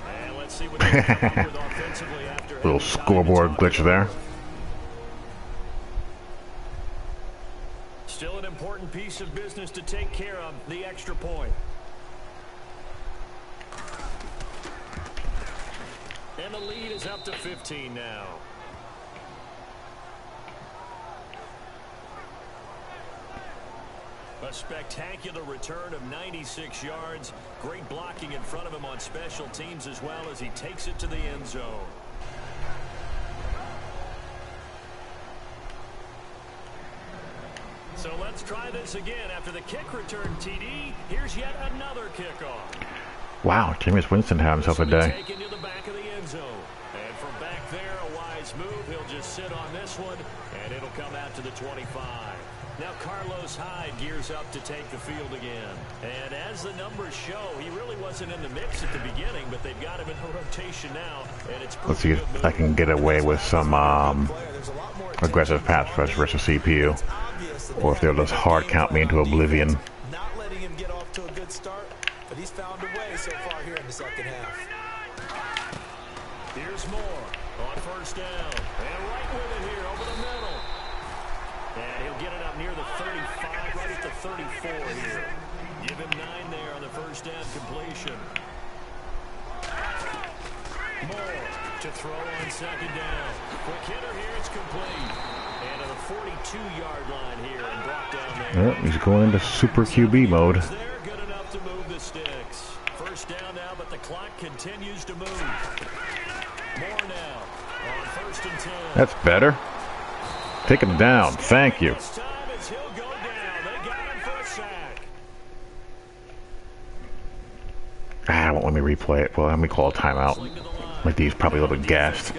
and let's see what they come up with offensively after Little scoreboard glitch there. Still an important piece of business to take care of, the extra point. And the lead is up to 15 now. A spectacular return of 96 yards. Great blocking in front of him on special teams as well as he takes it to the end zone. So let's try this again. After the kick return TD, here's yet another kickoff. Wow, Jameis Winston had himself a day. Taken to the back of the end zone. And from back there, a wise move. He'll just sit on this one, and it'll come out to the 25. Now Carlos Hyde gears up to take the field again. And as the numbers show, he really wasn't in the mix at the beginning, but they've got him in rotation now. And it's Let's see if I can get away with some aggressive pass rush versus CPU. Or if they'll just hard count me into oblivion. Not letting him get off to a good start, but he's found a way so far here in the second half. Here's Moore on first down. And right with it here over the middle. And he'll get it up near the 35, right at the 34 here. Give him 9 there on the first down completion. Moore to throw on second down. Quick hitter here, it's complete. And to the 42-yard line here and brought down there. Yep, he's going into super QB mode. They're good enough to move the sticks. First down now, but the clock continues to move. More now on first and 10. That's better. Take him down. Thank you. This time it's he'll go down. They got him for a sack. Won't let me replay it. Well, let me call a timeout. Like these, probably a little bit gassed.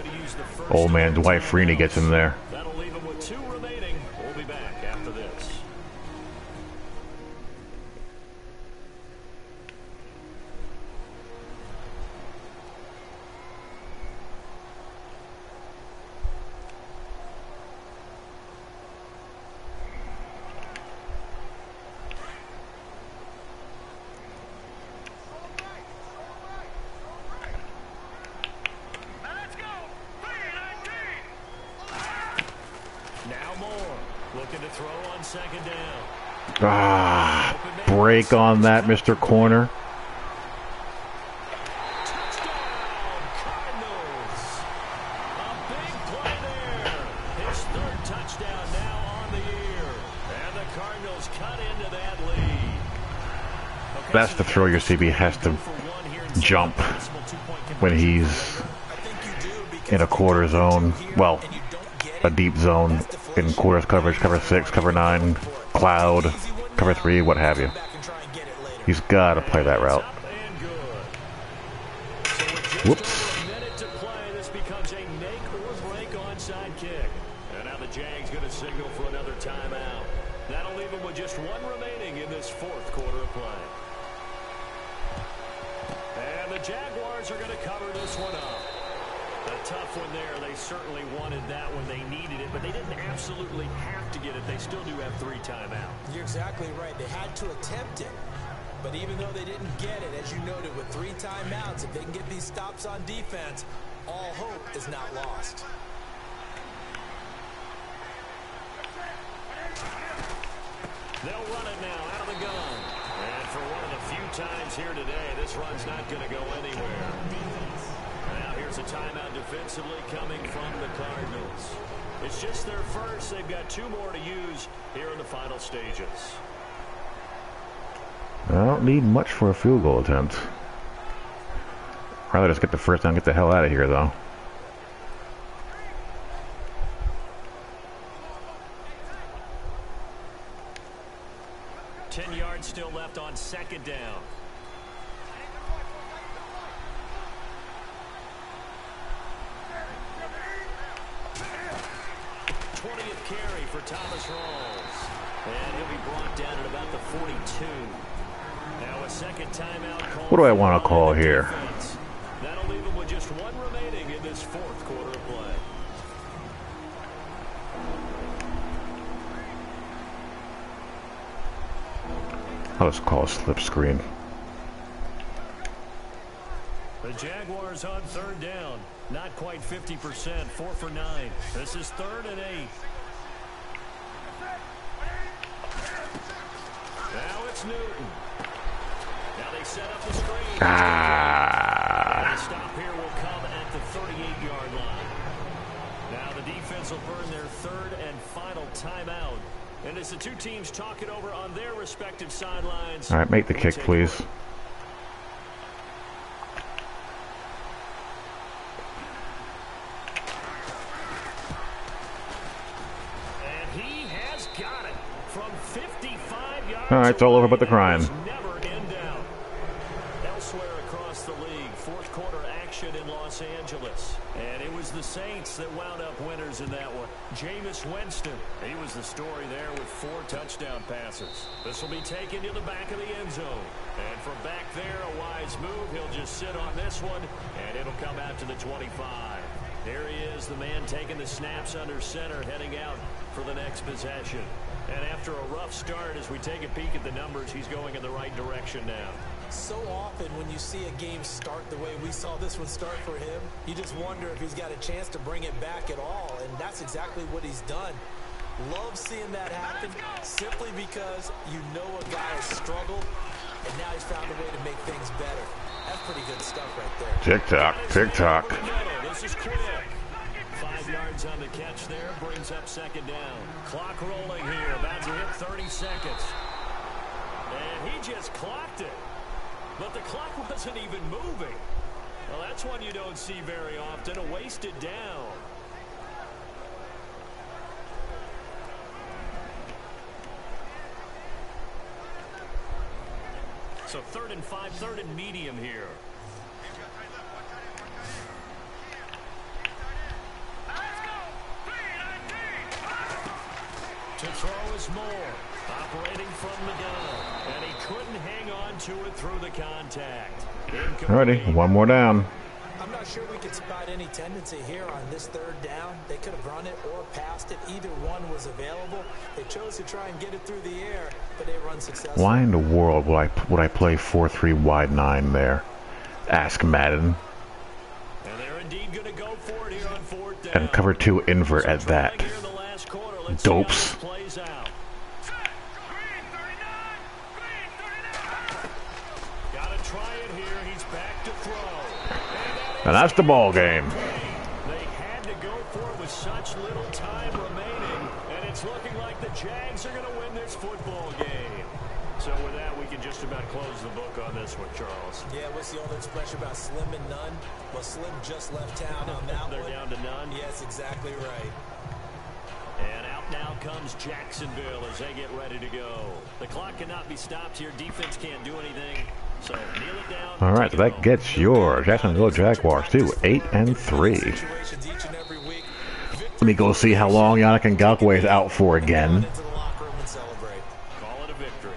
Old man Dwight Freeney gets in there. That'll leave him with 2 remaining. We'll be back after this. Looking to throw on second down. Break on that, Mr. Corner. Touchdown, Cardinals. A big play there. His 3rd touchdown now on the year. And the Cardinals cut into that lead. Okay, That's the throw your CB has to jump when he's in a quarter zone. Well, a deep zone in quarters coverage, cover 6, cover 9, cloud, cover 3, what have you. He's got to play that route. Whoops. A minute to play. This becomes a make or break onside kick. And now the Jags going to signal for another timeout. That'll leave them with just 1 remaining in this 4th quarter of play. And the Jaguars are going to cover this one up. A tough one there. They certainly wanted that when they needed it, but they didn't absolutely have to get it. They still do have 3 timeouts. You're exactly right. They had to attempt it. But even though they didn't get it, as you noted, with 3 timeouts, if they can get these stops on defense, all hope is not lost. They'll run it now out of the gun. And for one of the few times here today, this run's not going to go anywhere. Now here's a timeout defensively coming from the Cardinals. It's just their first. They've got 2 more to use here in the final stages. I don't need much for a field goal attempt. Rather just get the first down and get the hell out of here, though. Still left on second down. '20th carry for Thomas Rawls. And he'll be brought down at about the 42. Now a second timeout call. What do I want to call here? Defense. That'll leave him with just 1 remaining in this 4th quarter of play. I'll just call a slip screen. The Jaguars on 3rd down. Not quite 50%. 4 for 9. This is 3rd and 8. Now it's Newton. Now they set up the screen. The stop here will come at the 38-yard line. Now the defense will burn their 3rd and final timeout. And as the 2 teams talk it over on their respective sidelines. All right, make the kick, please. And he has got it from 55 yards. All right, it's all over but the crying. Never in doubt. Elsewhere across the league, 4th quarter action in Los Angeles. And it was the Saints that wound up winners in that one. Jameis Winston, he was the story there with 4 touchdown passes. This will be taken to the back of the end zone. And from back there, a wise move. He'll just sit on this one, and it'll come out to the 25. There he is, the man taking the snaps under center, heading out for the next possession. And after a rough start, as we take a peek at the numbers, he's going in the right direction now. So often when you see a game start the way we saw this one start for him, you just wonder if he's got a chance to bring it back at all, and that's exactly what he's done. Love seeing that happen simply because you know a guy has struggled, and now he's found a way to make things better. That's pretty good stuff right there. Tick-tock, tick-tock. This is quick. 5 yards on the catch there, brings up 2nd down. Clock rolling here, about to hit 30 seconds. And he just clocked it. But the clock wasn't even moving. Well, that's one you don't see very often, a wasted down. So 3rd and 5, 3rd and medium here. To throw is Moore, operating from the gun, and he couldn't hang on to it through the contact. Alrighty, 1 more down. I'm not sure we could spot any tendency here on this 3rd down. They could have run it or passed it. Either one was available. They chose to try and get it through the air, but they run successfully. Why in the world would I play 4-3 wide 9 there? Ask Madden. And they're indeed going to go for it here on 4th down. And cover 2 invert at that. Dopes. And that's the ball game. They had to go for it with such little time remaining, and it's looking like the Jags are going to win this football game. So with that, we can just about close the book on this one, Charles. Yeah, what's the old expression about slim and none? Well, Slim just left town on that one. They're down to none? Yes, exactly right. And out now comes Jacksonville as they get ready to go. The clock cannot be stopped here. Defense can't do anything. So kneel it down. All right, so that gets your Jacksonville Jaguars to 8-3. Let me go see how long Yannick Ngakoue is out for again. Call it a victory.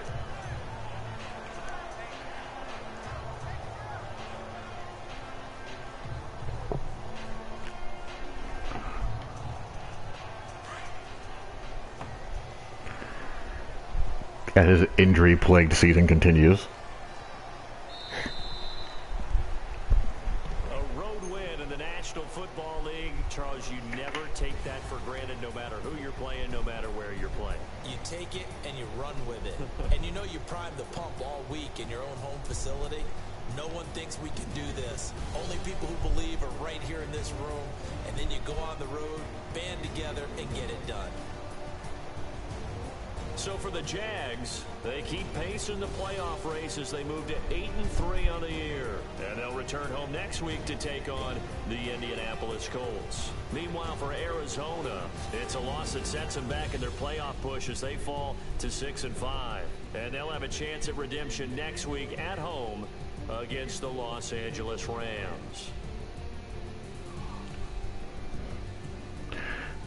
As his injury-plagued season continues. A road win in the National And you know you primed the pump all week in your own home facility. No one thinks we can do this. Only people who believe are right here in this room. And then you go on the road, band together, and get it done. So for the Jags, they keep pace in the playoff race as they move to 8-3 on the year. And they'll return home next week to take on the Indianapolis Colts. Meanwhile, for Arizona, it's a loss that sets them back in their playoff push as they fall to 6-5. And they'll have a chance at redemption next week at home against the Los Angeles Rams.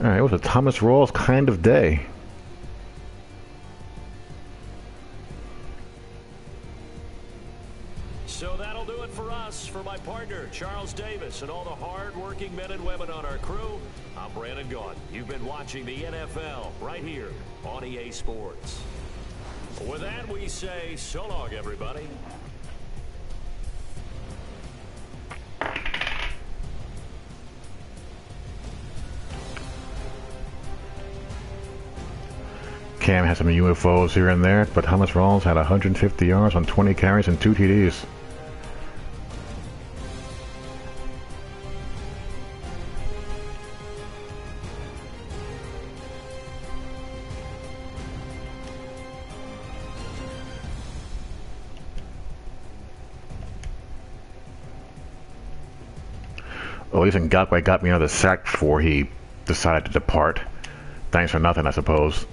All right, it was a Thomas Rawls kind of day. So that'll do it for us. For my partner, Charles Davis, and all the hard-working men and women on our crew, I'm Brandon Gaudin. You've been watching the NFL right here on EA Sports. With that, we say so long, everybody. Cam has some UFOs here and there, but Thomas Rawls had 150 yards on 20 carries and 2 TDs. At least Ngakoue got me another sack before he decided to depart. Thanks for nothing, I suppose.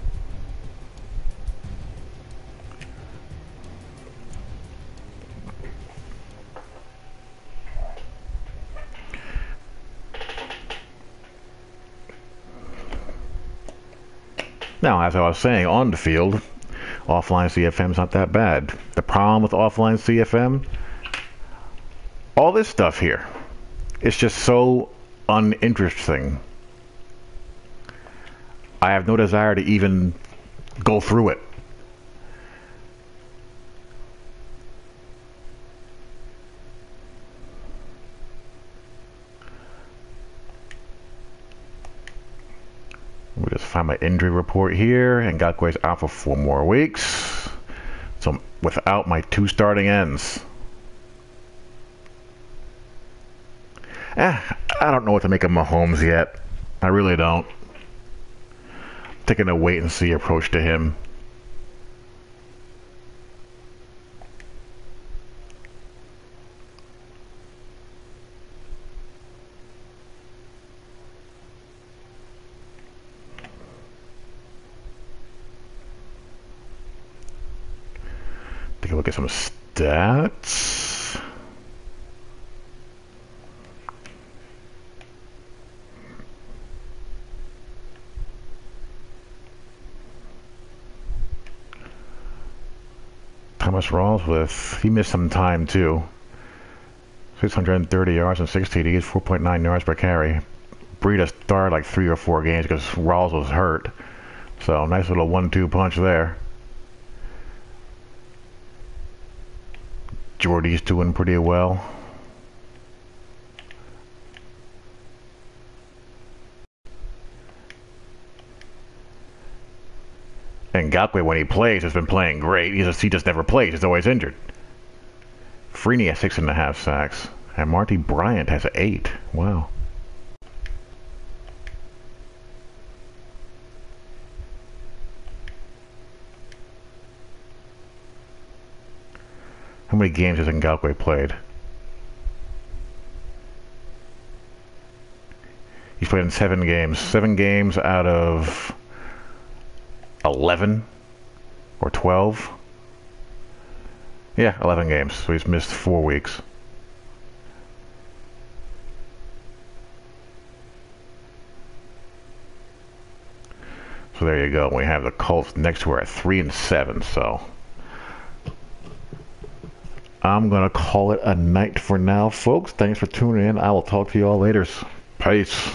Now, as I was saying, on the field, offline CFM is not that bad. The problem with offline CFM, all this stuff here, it's just so uninteresting. I have no desire to even go through it. We'll just find my injury report here, and Ngakoue's out for 4 more weeks. So without my 2 starting ends. I don't know what to make of Mahomes yet. I really don't. Taking a wait and see approach to him. Take a look at some stats. Thomas Rawls he missed some time too. 630 yards and 6 TDs, 4.9 yards per carry. Breida started like 3 or 4 games because Rawls was hurt. So nice little 1-2 punch there. Jordy's doing pretty well. And Ngakoue, when he plays, has been playing great. He just never plays. He's always injured. Freeney has 6.5 sacks. And Marty Bryant has 8. Wow. How many games has Ngakoue played? He's played in 7 games. 7 games out of 11 or 12. Yeah, 11 games. So he's missed 4 weeks. So there you go. We have the Colts next to her at 3-7. So I'm gonna call it a night for now, folks. Thanks for tuning in. I will talk to you all later. Peace.